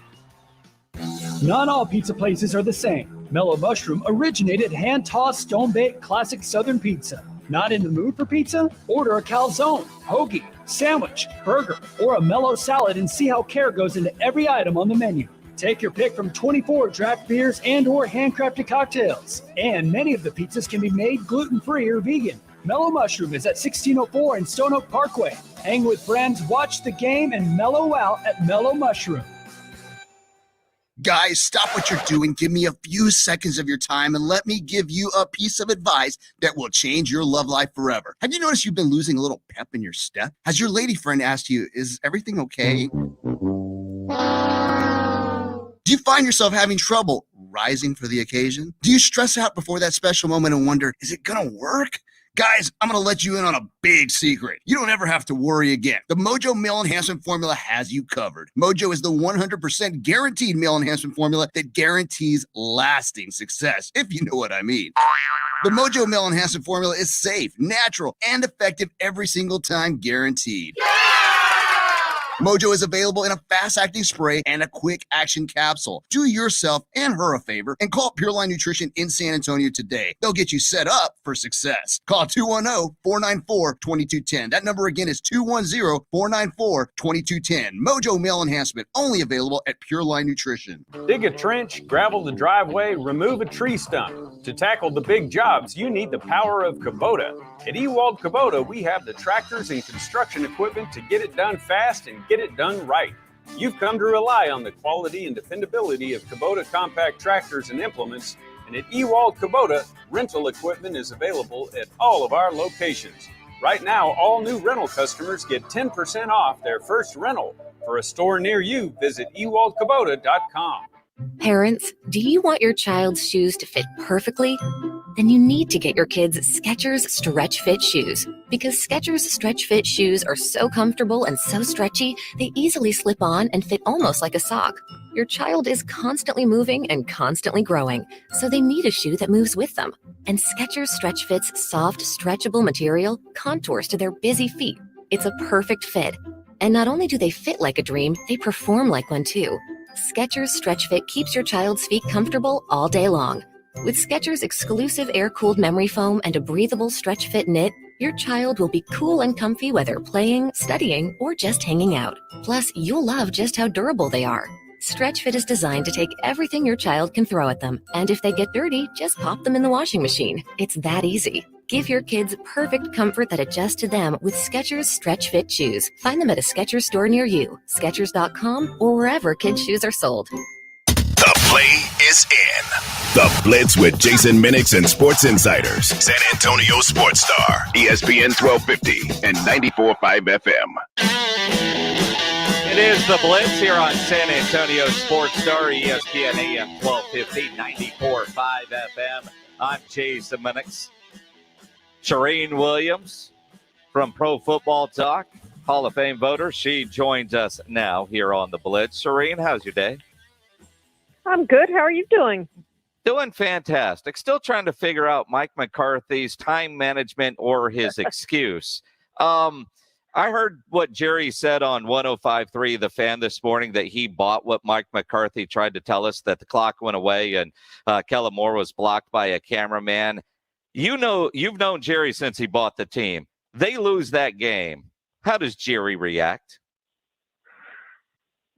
Not all pizza places are the same. Mellow Mushroom originated hand-tossed, stone-baked classic Southern pizza. Not in the mood for pizza? Order a calzone, hoagie, sandwich, burger, or a mellow salad and see how care goes into every item on the menu. Take your pick from 24 draft beers and or handcrafted cocktails. And many of the pizzas can be made gluten-free or vegan. Mellow Mushroom is at 1604 in Stone Oak Parkway. Hang with friends, watch the game, and mellow out at Mellow Mushroom. Guys, stop what you're doing. Give me a few seconds of your time and let me give you a piece of advice that will change your love life forever. Have you noticed you've been losing a little pep in your step? Has your lady friend asked you, is everything okay? Do you find yourself having trouble rising for the occasion? Do you stress out before that special moment and wonder, is it gonna work? Guys, I'm going to let you in on a big secret. You don't ever have to worry again. The Mojo Male Enhancement Formula has you covered. Mojo is the 100% guaranteed male enhancement formula that guarantees lasting success, if you know what I mean. The Mojo Male Enhancement Formula is safe, natural, and effective every single time, guaranteed. Mojo is available in a fast-acting spray and a quick-action capsule. Do yourself and her a favor and call Pure Line Nutrition in San Antonio today. They'll get you set up for success. Call 210-494-2210. That number again is 210-494-2210. Mojo Male Enhancement, only available at Pure Line Nutrition. Dig a trench, gravel the driveway, remove a tree stump. To tackle the big jobs, you need the power of Kubota. At Ewald Kubota, we have the tractors and construction equipment to get it done fast and get it done right. You've come to rely on the quality and dependability of Kubota compact tractors and implements, and at Ewald Kubota, rental equipment is available at all of our locations. Right now, all new rental customers get 10% off their first rental. For a store near you, visit ewaldkubota.com. Parents, do you want your child's shoes to fit perfectly? Then you need to get your kids Skechers Stretchfit shoes, because Skechers Stretchfit shoes are so comfortable and so stretchy, they easily slip on and fit almost like a sock. Your child is constantly moving and constantly growing, so they need a shoe that moves with them. And Skechers Stretchfit's soft, stretchable material contours to their busy feet. It's a perfect fit. And not only do they fit like a dream, they perform like one too. Skechers Stretchfit keeps your child's feet comfortable all day long. With Skechers' exclusive air-cooled memory foam and a breathable stretch fit knit, your child will be cool and comfy whether playing, studying, or just hanging out. Plus, you'll love just how durable they are. Stretchfit is designed to take everything your child can throw at them, and if they get dirty, just pop them in the washing machine. It's that easy. Give your kids perfect comfort that adjusts to them with Skechers Stretch Fit shoes. Find them at a Skechers store near you, Skechers.com, or wherever kids' shoes are sold. The play is in. The Blitz with Jason Minix and Sports Insiders. San Antonio Sports Star, ESPN 1250 and 94.5 FM. It is the Blitz here on San Antonio Sports Star, ESPN AM 1250, 94.5 FM. I'm Jason Minix. Charean Williams from Pro Football Talk, Hall of Fame voter. She joins us now here on the Blitz. Charean, how's your day? I'm good. How are you doing? Doing fantastic. Still trying to figure out Mike McCarthy's time management or his excuse. I heard what Jerry said on 105.3 The Fan this morning, that he bought what Mike McCarthy tried to tell us, that the clock went away and Kellen Moore was blocked by a cameraman. You know, you've known Jerry since he bought the team. They lose that game. How does Jerry react?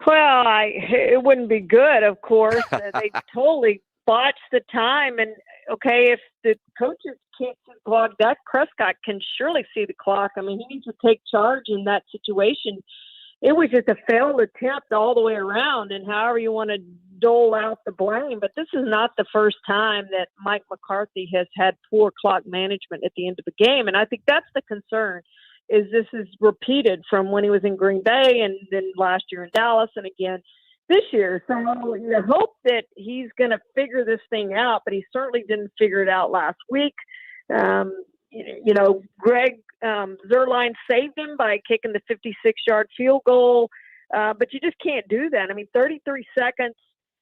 Well, it wouldn't be good, of course. They totally botched the time. And, okay, if the coaches can't see the clock, Dak Prescott can surely see the clock. I mean, he needs to take charge in that situation. It was just a failed attempt all the way around, and however you want to dole out the blame. But this is not the first time that Mike McCarthy has had poor clock management at the end of the game. And I think that's the concern, is this is repeated from when he was in Green Bay and then last year in Dallas and again this year. So you hope that he's going to figure this thing out, but he certainly didn't figure it out last week. Greg Zuerlein saved him by kicking the 56-yard field goal, but you just can't do that. I mean, 33 seconds,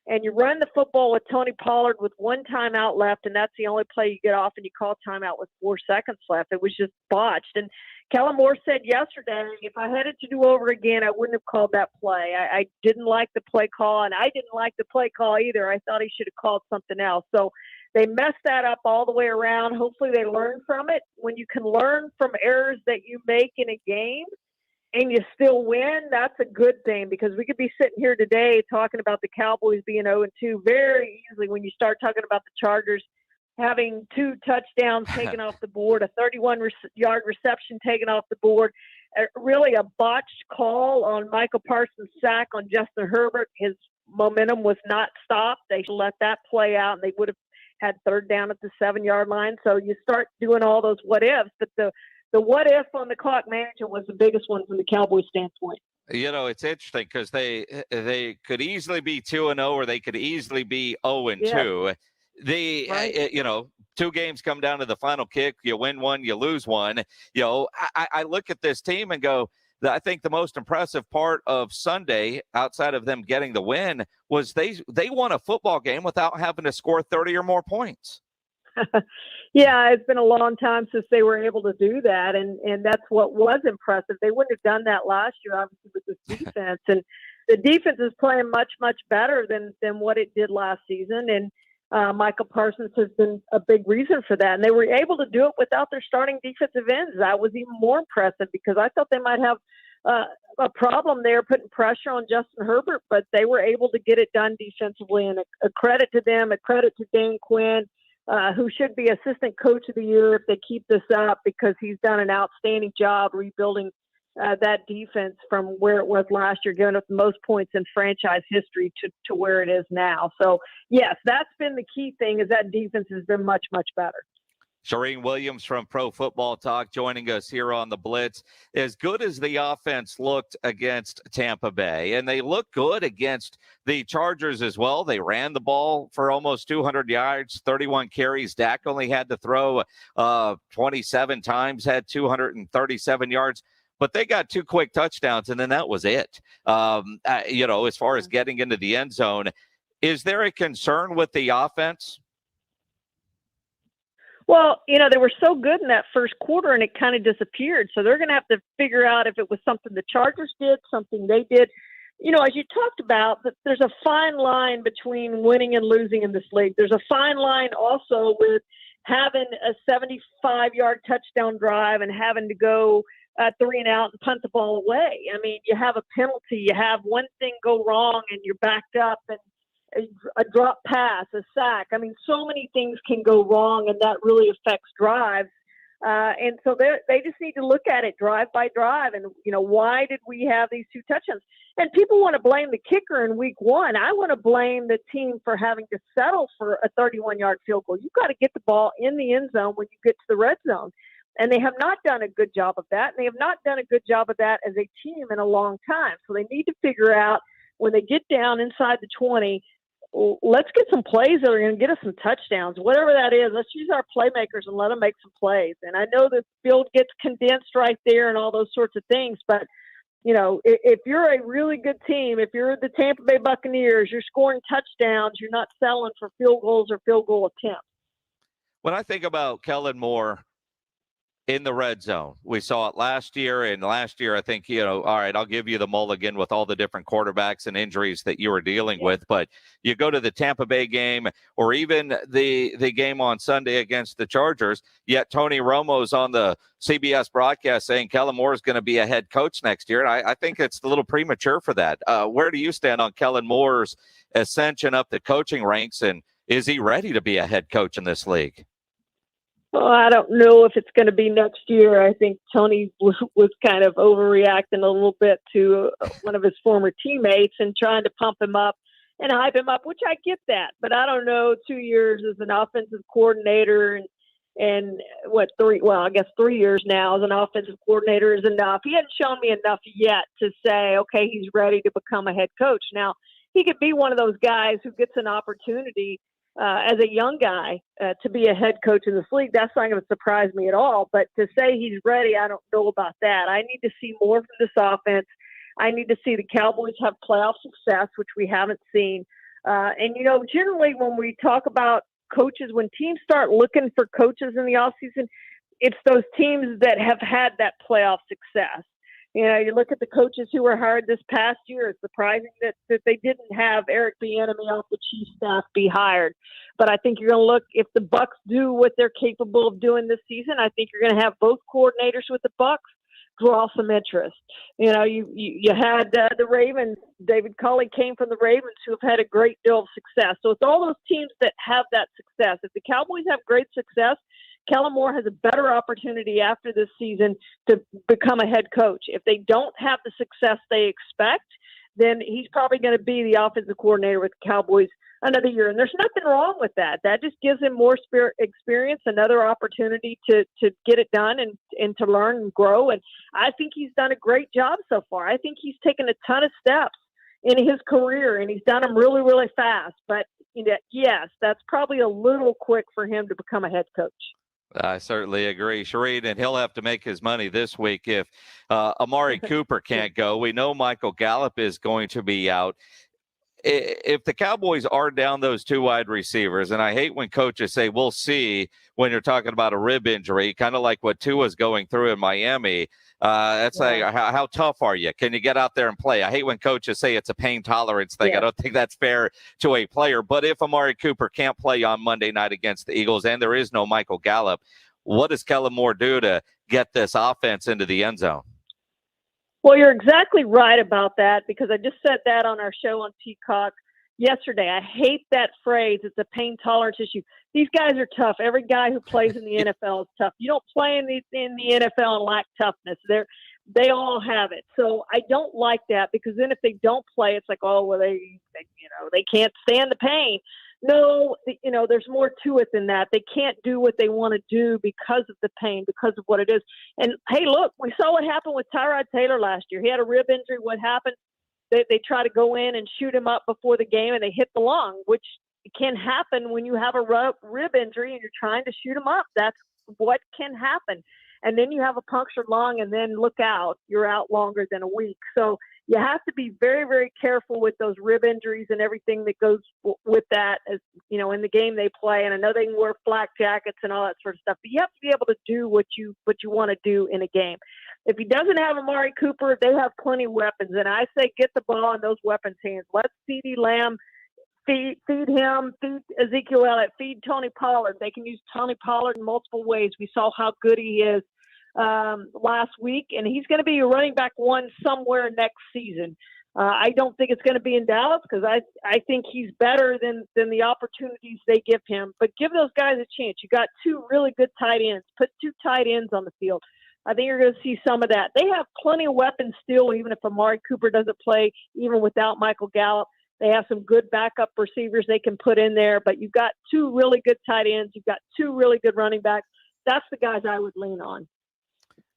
and you run the football with Tony Pollard with one timeout left, and that's the only play you get off, and you call timeout with 4 seconds left. It was just botched. And Kellen Moore said yesterday, if I had it to do over again, I wouldn't have called that play. I didn't like the play call, and I didn't like the play call either. I thought he should have called something else. So they messed that up all the way around. Hopefully they learn from it. When you can learn from errors that you make in a game and you still win, that's a good thing, because we could be sitting here today talking about the Cowboys being 0-2 very easily when you start talking about the Chargers having 2 touchdowns taken off the board, a 31-yard reception taken off the board, really a botched call on Michael Parsons' sack on Justin Herbert. His momentum was not stopped. They let that play out, and they would have had third down at the 7-yard line. So you start doing all those what ifs, but the what if on the clock management was the biggest one from the Cowboys standpoint. It's interesting because they could easily be 2-0 or they could easily be 0-2. Right. 2 games come down to the final kick. You win one, you lose one. I look at this team and go, I think the most impressive part of Sunday, outside of them getting the win, was they won a football game without having to score 30 or more points. Yeah, it's been a long time since they were able to do that, and that's what was impressive. They wouldn't have done that last year, obviously, with this defense. And the defense is playing much, much better than what it did last season. And Michael Parsons has been a big reason for that. And they were able to do it without their starting defensive ends. That was even more impressive because I thought they might have a problem there putting pressure on Justin Herbert, but they were able to get it done defensively. And a credit to them, a credit to Dan Quinn, who should be assistant coach of the year if they keep this up, because he's done an outstanding job rebuilding that defense from where it was last year, giving up the most points in franchise history to where it is now. So, yes, that's been the key thing, is that defense has been much, much better. Charean Williams from Pro Football Talk joining us here on the Blitz. As good as the offense looked against Tampa Bay, and they look good against the Chargers as well. They ran the ball for almost 200 yards, 31 carries. Dak only had to throw 27 times, had 237 yards. But they got 2 quick touchdowns, and then that was it. As far as getting into the end zone, is there a concern with the offense? Well, they were so good in that first quarter, and it kind of disappeared. So they're going to have to figure out if it was something the Chargers did, something they did. As you talked about, that there's a fine line between winning and losing in this league. There's a fine line also with having a 75-yard touchdown drive and having to go 3 and out and punt the ball away. I mean, you have a penalty, you have one thing go wrong, and you're backed up, and a drop pass, a sack. I mean, so many things can go wrong, and that really affects drives. And so they just need to look at it drive by drive. And, why did we have these 2 touchdowns? And people want to blame the kicker in week 1. I want to blame the team for having to settle for a 31-yard field goal. You've got to get the ball in the end zone when you get to the red zone. And they have not done a good job of that. And they have not done a good job of that as a team in a long time. So they need to figure out, when they get down inside the 20, let's get some plays that are going to get us some touchdowns, whatever that is. Let's use our playmakers and let them make some plays. And I know the field gets condensed right there and all those sorts of things, but if you're a really good team, if you're the Tampa Bay Buccaneers, you're scoring touchdowns, you're not settling for field goals or field goal attempts. When I think about Kellen Moore in the red zone, we saw it last year, and last year I think, all right, I'll give you the mulligan with all the different quarterbacks and injuries that you were dealing with, but you go to the Tampa Bay game or even the game on Sunday against the Chargers, yet Tony Romo's on the CBS broadcast saying Kellen Moore is going to be a head coach next year, and I think it's a little premature for that. Where do you stand on Kellen Moore's ascension up the coaching ranks, and is he ready to be a head coach in this league? Well, I don't know if it's going to be next year. I think Tony was kind of overreacting a little bit to one of his former teammates and trying to pump him up and hype him up, which I get that. But I don't know, 2 years as an offensive coordinator and 3 years now as an offensive coordinator is enough. He hasn't shown me enough yet to say, okay, he's ready to become a head coach. Now, he could be one of those guys who gets an opportunity as a young guy to be a head coach in this league. That's not going to surprise me at all. But to say he's ready, I don't know about that. I need to see more from this offense. I need to see the Cowboys have playoff success, which we haven't seen. And generally when we talk about coaches, when teams start looking for coaches in the offseason, it's those teams that have had that playoff success. You look at the coaches who were hired this past year. It's surprising that they didn't have Eric Bieniemy off the chief staff be hired. But I think you're going to look, if the Bucs do what they're capable of doing this season, I think you're going to have both coordinators with the Bucs draw some interest. You had the Ravens. David Culley came from the Ravens, who have had a great deal of success. So it's all those teams that have that success. If the Cowboys have great success, Kellen Moore has a better opportunity after this season to become a head coach. If they don't have the success they expect, then he's probably going to be the offensive coordinator with the Cowboys another year. And there's nothing wrong with that. That just gives him more experience, another opportunity to get it done and to learn and grow. And I think he's done a great job so far. I think he's taken a ton of steps in his career, and he's done them really, really fast. But yes, that's probably a little quick for him to become a head coach. I certainly agree, Charean, and he'll have to make his money this week if Amari Cooper can't go. We know Michael Gallup is going to be out. If the Cowboys are down those two wide receivers, and I hate when coaches say, we'll see, when you're talking about a rib injury, kind of like what Tua's going through in Miami. That's like, how tough are you? Can you get out there and play? I hate when coaches say it's a pain tolerance thing. I don't think that's fair to a player. But if Amari Cooper can't play on Monday night against the Eagles and there is no Michael Gallup, what does Kellen Moore do to get this offense into the end zone? Well, you're exactly right about that, because I just said that on our show on Peacock yesterday. I hate that phrase. It's a pain tolerance issue. These guys are tough. Every guy who plays in the NFL is tough. You don't play in the NFL and lack toughness. They all have it. So I don't like that, because then if they don't play, it's like, oh, well, they can't stand the pain. No, there's more to it than that. They can't do what they want to do because of the pain, because of what it is. And hey, look, we saw what happened with Tyrod Taylor last year. He had a rib injury. What happened? They try to go in and shoot him up before the game, and they hit the lung, which can happen when you have a rib injury and you're trying to shoot him up. That's what can happen. And then you have a punctured lung, and then look out, you're out longer than a week. So you have to be very, very careful with those rib injuries and everything that goes with that, as in the game they play. And I know they can wear flak jackets and all that sort of stuff, but you have to be able to do what you want to do in a game. If he doesn't have Amari Cooper, they have plenty of weapons. And I say get the ball in those weapons' hands. Let CeeDee Lamb feed him, feed Ezekiel Elliott, feed Tony Pollard. They can use Tony Pollard in multiple ways. We saw how good he is last week, and he's going to be a running back one somewhere next season. I don't think it's going to be in Dallas, because I think he's better than the opportunities they give him. But give those guys a chance. You got two really good tight ends. Put two tight ends on the field. I think you're going to see some of that. They have plenty of weapons still, even if Amari Cooper doesn't play, even without Michael Gallup. They have some good backup receivers they can put in there, but you've got two really good tight ends. You've got two really good running backs. That's the guys I would lean on.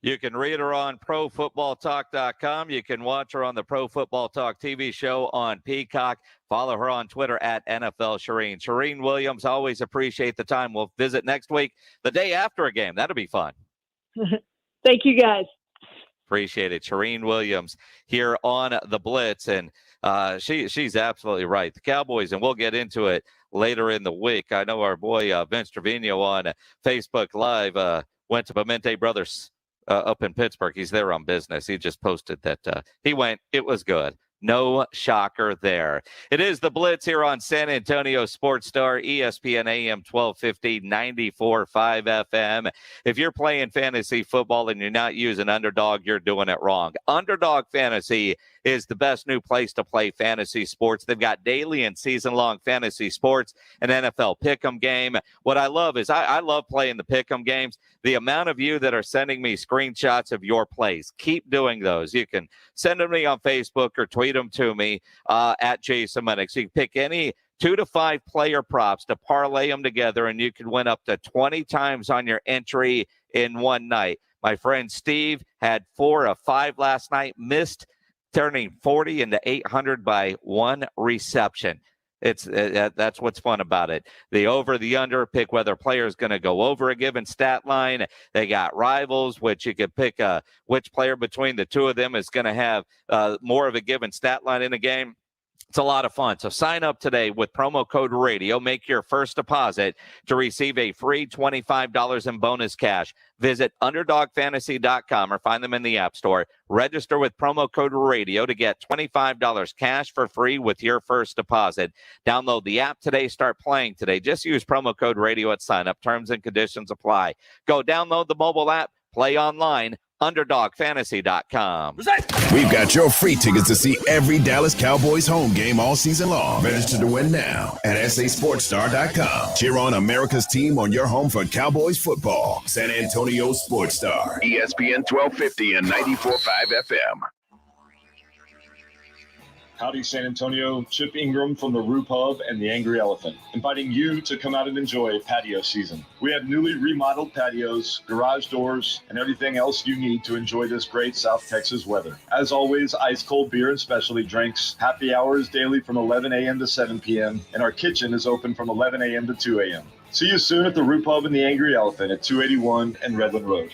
You can read her on ProFootballTalk.com. You can watch her on the Pro Football Talk TV show on Peacock. Follow her on Twitter at NFL Charean. Charean Williams, always appreciate the time. We'll visit next week, the day after a game. That'll be fun. Thank you, guys. Appreciate it. Charean Williams here on the Blitz, and she's absolutely right. The Cowboys, and we'll get into it later in the week. I know our boy Vince Trevino on Facebook Live went to Pimente Brothers up in Pittsburgh. He's there on business. He just posted that he went. It was good. No shocker there. It is the Blitz here on San Antonio Sports Star, ESPN AM 1250, 94.5 FM. If you're playing fantasy football and you're not using Underdog, you're doing it wrong. Underdog Fantasy is the best new place to play fantasy sports. They've got daily and season-long fantasy sports, an NFL pick'em game. What I love is I love playing the pick'em games. The amount of you that are sending me screenshots of your plays, keep doing those. You can send them to me on Facebook or tweet them to me at Jason Minix. You can pick any 2 to 5 player props to parlay them together, and you can win up to 20 times on your entry in one night. My friend Steve had 4 of 5 last night, missed turning 40 into 800 by one reception. That's what's fun about it. The over, the under, pick whether a player is going to go over a given stat line. They got rivals, which you could pick which player between the two of them is going to have more of a given stat line in a game. It's a lot of fun. So sign up today with promo code radio. Make your first deposit to receive a free $25 in bonus cash. Visit UnderdogFantasy.com or find them in the App Store. Register with promo code radio to get $25 cash for free with your first deposit. Download the app today. Start playing today. Just use promo code radio at sign up. Terms and conditions apply. Go download the mobile app. Play online. UnderdogFantasy.com. We've got your free tickets to see every Dallas Cowboys home game all season long. Register to win now at SASportsStar.com. Cheer on America's team on your home for Cowboys football. San Antonio Sports Star, ESPN 1250 and 94.5 FM. Howdy, San Antonio. Chip Ingram from the Roo Pub and the Angry Elephant, inviting you to come out and enjoy patio season. We have newly remodeled patios, garage doors, and everything else you need to enjoy this great South Texas weather. As always, ice cold beer and specialty drinks. Happy hours daily from 11 a.m. to 7 p.m. And our kitchen is open from 11 a.m. to 2 a.m. See you soon at the Roo Pub and the Angry Elephant at 281 and Redland Road.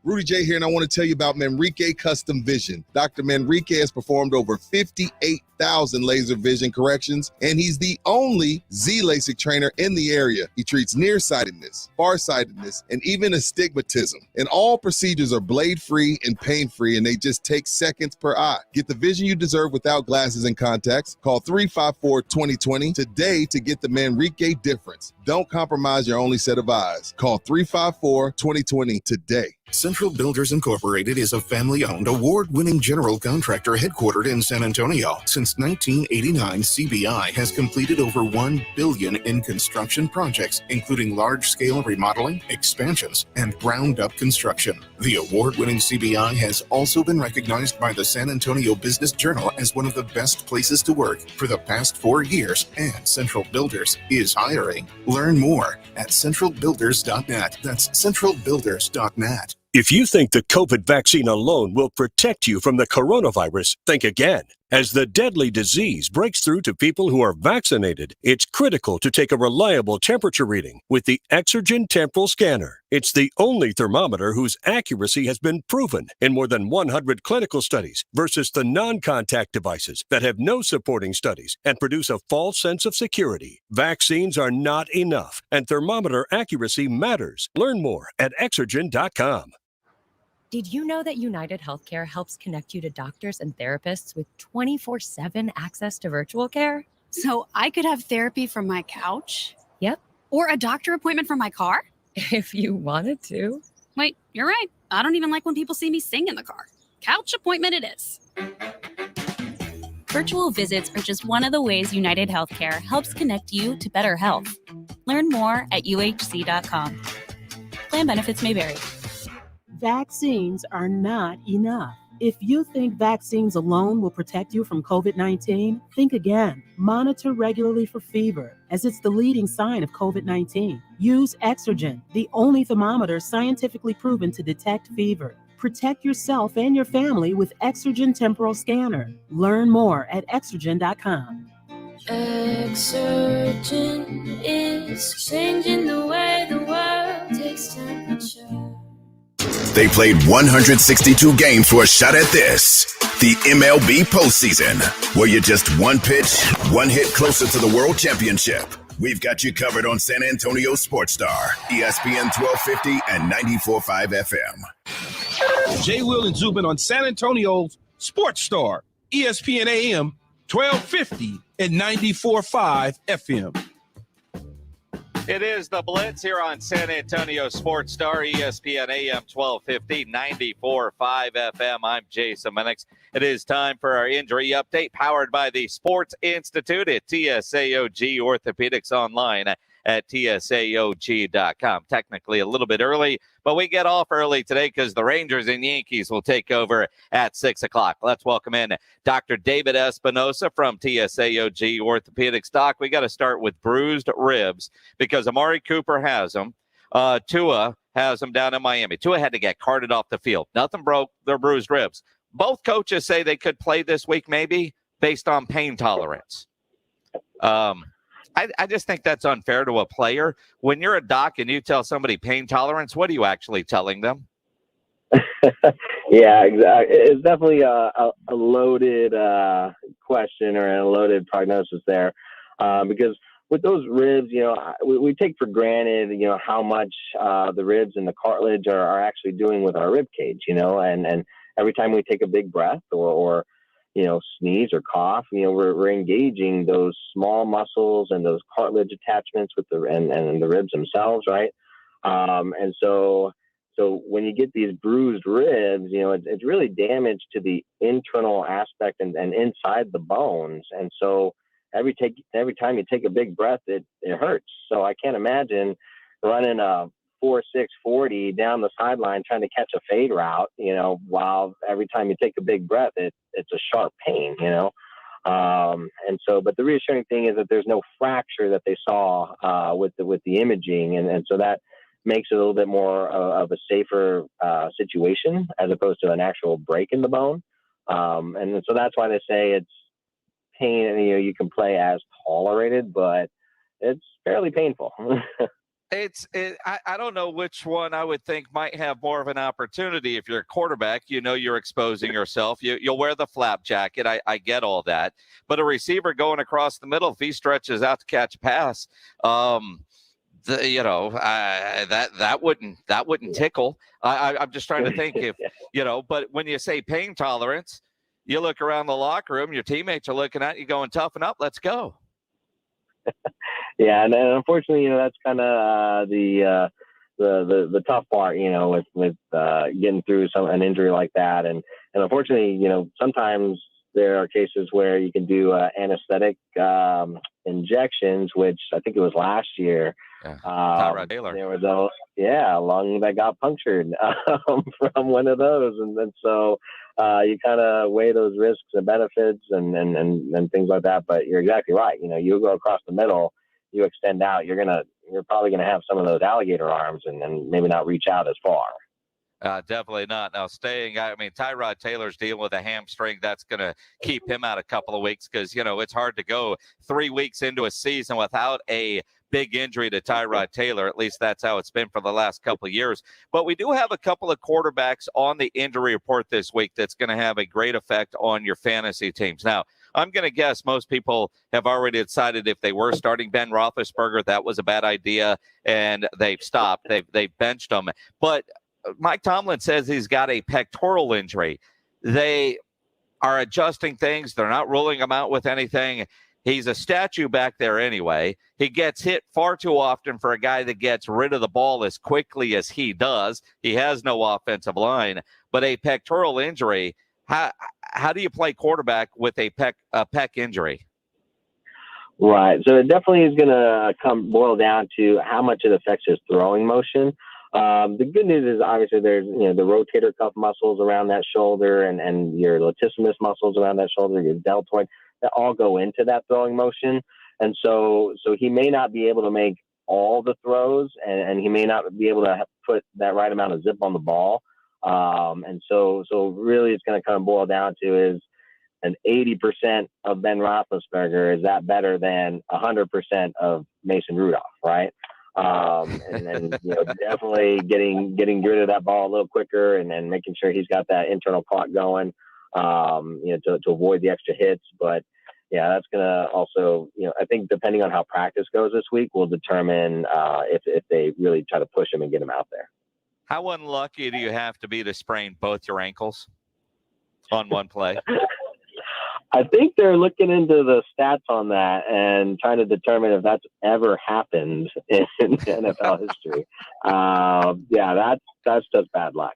Rudy J here, and I want to tell you about Manrique Custom Vision. Dr. Manrique has performed over 58,000 laser vision corrections, and he's the only Z-LASIK trainer in the area. He treats nearsightedness, farsightedness, and even astigmatism. And all procedures are blade-free and pain-free, and they just take seconds per eye. Get the vision you deserve without glasses and contacts. Call 354-2020 today to get the Manrique difference. Don't compromise your only set of eyes. Call 354-2020 today. Central Builders Incorporated is a family-owned, award-winning general contractor headquartered in San Antonio. Since 1989, CBI has completed over $1 billion in construction projects, including large-scale remodeling, expansions, and ground-up construction. The award-winning CBI has also been recognized by the San Antonio Business Journal as one of the best places to work for the past 4 years, and Central Builders is hiring. Learn more at centralbuilders.net. That's centralbuilders.net. If you think the COVID vaccine alone will protect you from the coronavirus, think again. As the deadly disease breaks through to people who are vaccinated, it's critical to take a reliable temperature reading with the Exergen Temporal Scanner. It's the only thermometer whose accuracy has been proven in more than 100 clinical studies versus the non-contact devices that have no supporting studies and produce a false sense of security. Vaccines are not enough, and thermometer accuracy matters. Learn more at Exergen.com. Did you know that United Healthcare helps connect you to doctors and therapists with 24/7 access to virtual care? So I could have therapy from my couch? Yep. Or a doctor appointment from my car? If you wanted to. Wait, you're right. I don't even like when people see me sing in the car. Couch appointment it is. Virtual visits are just one of the ways United Healthcare helps connect you to better health. Learn more at uhc.com. Plan benefits may vary. Vaccines are not enough. If you think vaccines alone will protect you from COVID-19, think again. Monitor regularly for fever, as it's the leading sign of COVID-19. Use Exergen, the only thermometer scientifically proven to detect fever. Protect yourself and your family with Exergen Temporal Scanner. Learn more at Exergen.com. Exergen is changing the way the world takes temperature. They played 162 games for a shot at this. The MLB Postseason, where you're just one pitch, one hit closer to the World Championship. We've got you covered on San Antonio Sports Star, ESPN 1250 and 94.5 FM. Jay Will and Zubin on San Antonio's Sports Star, ESPN AM 1250 and 94.5 FM. It is the Blitz here on San Antonio Sports Star, ESPN AM 1250, 94.5 FM. I'm Jason Minix. It is time for our injury update, powered by the Sports Institute at TSAOG Orthopedics online at TSAOG.com. Technically a little bit early, but we get off early today because the Rangers and Yankees will take over at 6 o'clock. Let's welcome in Dr. David Espinosa from TSAOG Orthopedics. Doc, we got to start with bruised ribs because Amari Cooper has them. Tua has them down in Miami. Tua had to get carted off the field. Nothing broke. They're bruised ribs. Both coaches say they could play this week maybe based on pain tolerance. I just think that's unfair to a player. When you're a doc and you tell somebody pain tolerance, what are you actually telling them? Yeah, exactly. It's definitely a loaded question or a loaded prognosis there, because with those ribs, we take for granted, how much the ribs and the cartilage are actually doing with our rib cage, and every time we take a big breath or sneeze or cough, we're engaging those small muscles and those cartilage attachments with and the ribs themselves, right? And so when you get these bruised ribs, it's really damage to the internal aspect and inside the bones. And so every time you take a big breath, it hurts. So I can't imagine running a 4.6 40 down the sideline trying to catch a fade route, while every time you take a big breath, it's a sharp pain, and so, but the reassuring thing is that there's no fracture that they saw with the imaging, and so that makes it a little bit more of a safer situation as opposed to an actual break in the bone. And so that's why they say it's pain, and you can play as tolerated, but it's fairly painful. I don't know which one I would think might have more of an opportunity. If you're a quarterback, you're exposing yourself. You'll wear the flap jacket. I get all that. But a receiver going across the middle, if he stretches out to catch a pass, that wouldn't tickle. I'm just trying to think if, but when you say pain tolerance, you look around the locker room, your teammates are looking at you going, toughen up, let's go. Yeah, and unfortunately, that's kind of the tough part, with getting through an injury like that, and unfortunately, sometimes there are cases where you can do anesthetic injections, which I think it was last year. Tyrod Taylor. There was a lung that got punctured from one of those, and so you kind of weigh those risks and benefits and things like that. But you're exactly right. You go across the middle, you extend out, you're probably gonna have some of those alligator arms and maybe not reach out as far. Definitely not. Now, Tyrod Taylor's dealing with a hamstring. That's going to keep him out a couple of weeks because, it's hard to go 3 weeks into a season without a big injury to Tyrod Taylor. At least that's how it's been for the last couple of years. But we do have a couple of quarterbacks on the injury report this week that's going to have a great effect on your fantasy teams. Now, I'm going to guess most people have already decided if they were starting Ben Roethlisberger, that was a bad idea, and they've stopped. They've benched him. But Mike Tomlin says he's got a pectoral injury. They are adjusting things. They're not ruling him out with anything. He's a statue back there anyway. He gets hit far too often for a guy that gets rid of the ball as quickly as he does. He has no offensive line, but a pectoral injury. How do you play quarterback with a pec injury? Right. So it definitely is going to boil down to how much it affects his throwing motion. The good news is obviously there's, the rotator cuff muscles around that shoulder and your latissimus muscles around that shoulder, your deltoid, that all go into that throwing motion. And so he may not be able to make all the throws and he may not be able to put that right amount of zip on the ball. And so really it's going to kind of boil down to is an 80% of Ben Roethlisberger, is that better than 100% of Mason Rudolph, right? And then definitely getting rid of that ball a little quicker and then making sure he's got that internal clock going, to avoid the extra hits. But yeah, that's gonna also, I think depending on how practice goes this week will determine if they really try to push him and get him out there. How unlucky do you have to be to sprain both your ankles on one play? I think they're looking into the stats on that and trying to determine if that's ever happened in NFL history. That's just bad luck.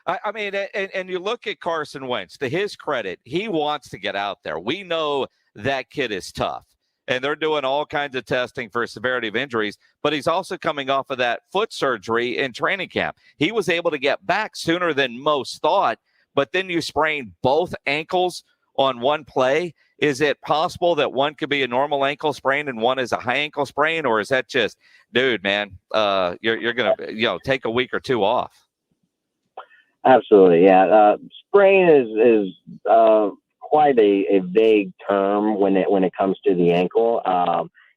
And you look at Carson Wentz, to his credit, he wants to get out there. We know that kid is tough, and they're doing all kinds of testing for severity of injuries, but he's also coming off of that foot surgery in training camp. He was able to get back sooner than most thought, but then you sprain both ankles on one play. Is it possible that one could be a normal ankle sprain and one is a high ankle sprain, or is that just, dude, man, you're going to take a week or two off? Absolutely, yeah. Sprain is quite a vague term when it comes to the ankle.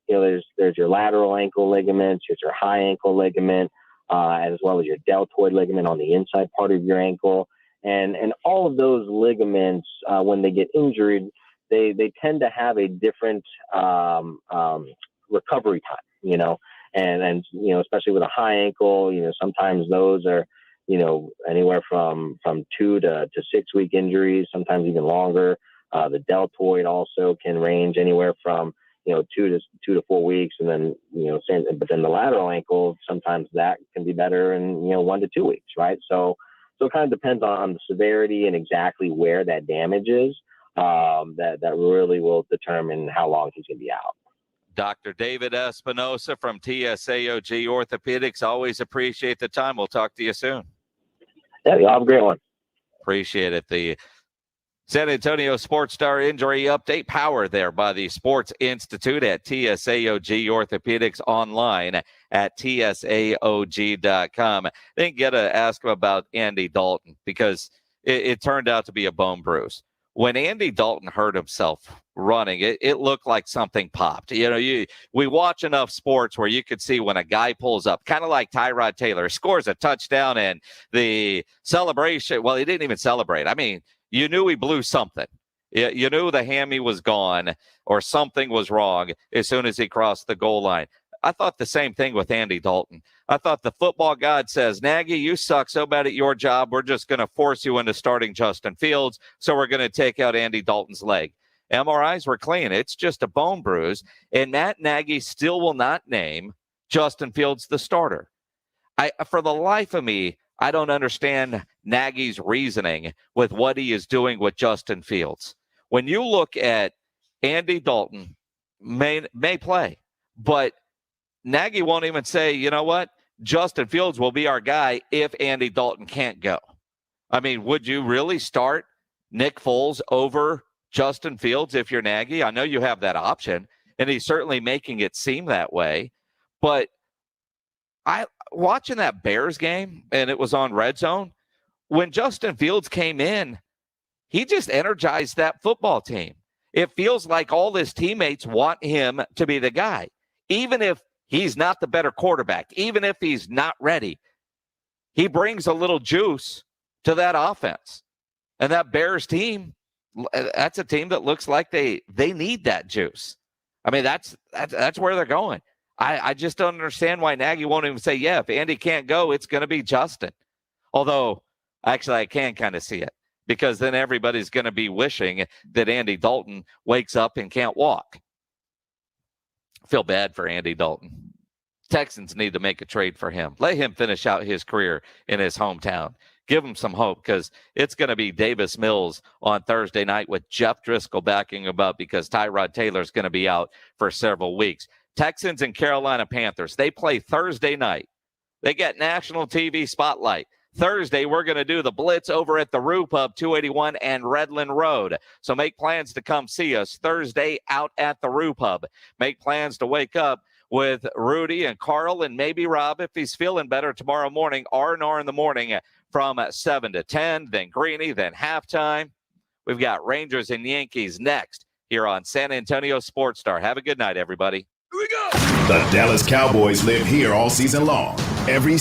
There's your lateral ankle ligaments, there's your high ankle ligament, as well as your deltoid ligament on the inside part of your ankle. And all of those ligaments, when they get injured, they tend to have a different recovery time, and especially with a high ankle, sometimes those are, anywhere from 2 to 6 week injuries, sometimes even longer. The deltoid also can range anywhere from, 2 to 4 weeks. And then, but then the lateral ankle, sometimes that can be better in, 1 to 2 weeks. Right. So it kind of depends on the severity and exactly where that damage is, that really will determine how long he's going to be out. Dr. David Espinosa from TSAOG Orthopedics. Always appreciate the time. We'll talk to you soon. Yeah, you have a great one. Appreciate it. The San Antonio Sports Star injury update powered there by the Sports Institute at TSAOG Orthopedics, online at TSAOG.com. I didn't get to ask him about Andy Dalton because it turned out to be a bone bruise. When Andy Dalton hurt himself running, it looked like something popped. We watch enough sports where you could see when a guy pulls up, kind of like Tyrod Taylor, scores a touchdown and the celebration, well, he didn't even celebrate. I mean, you knew he blew something. You knew the hammy was gone or something was wrong as soon as he crossed the goal line. I thought the same thing with Andy Dalton. I thought the football god says, Nagy, you suck so bad at your job, we're just going to force you into starting Justin Fields, so we're going to take out Andy Dalton's leg. MRIs were clean. It's just a bone bruise. And Matt Nagy still will not name Justin Fields the starter. For the life of me, I don't understand Nagy's reasoning with what he is doing with Justin Fields. When you look at Andy Dalton, may play, but Nagy won't even say, you know what, Justin Fields will be our guy if Andy Dalton can't go. I mean, would you really start Nick Foles over Justin Fields if you're Nagy? I know you have that option, and he's certainly making it seem that way. But watching that Bears game, and it was on Red Zone, when Justin Fields came in, he just energized that football team. It feels like all his teammates want him to be the guy, even if he's not the better quarterback, even if he's not ready. He brings a little juice to that offense. And that Bears team, that's a team that looks like they need that juice. I mean, that's where they're going. I just don't understand why Nagy won't even say, yeah, if Andy can't go, it's going to be Justin. Although, actually, I can kind of see it, because then everybody's going to be wishing that Andy Dalton wakes up and can't walk. Feel bad for Andy Dalton. Texans need to make a trade for him. Let him finish out his career in his hometown. Give him some hope, because it's going to be Davis Mills on Thursday night with Jeff Driscoll backing him up, because Tyrod Taylor's going to be out for several weeks. Texans and Carolina Panthers, they play Thursday night. They get national TV spotlight. Thursday, we're going to do the Blitz over at the Roo Pub, 281 and Redland Road. So make plans to come see us Thursday out at the Roo Pub. Make plans to wake up with Rudy and Carl and maybe Rob, if he's feeling better, tomorrow morning, R&R in the morning from 7 to 10, then Greeny, then halftime. We've got Rangers and Yankees next here on San Antonio Sports Star. Have a good night, everybody. Here we go. The Dallas Cowboys live here all season long. Every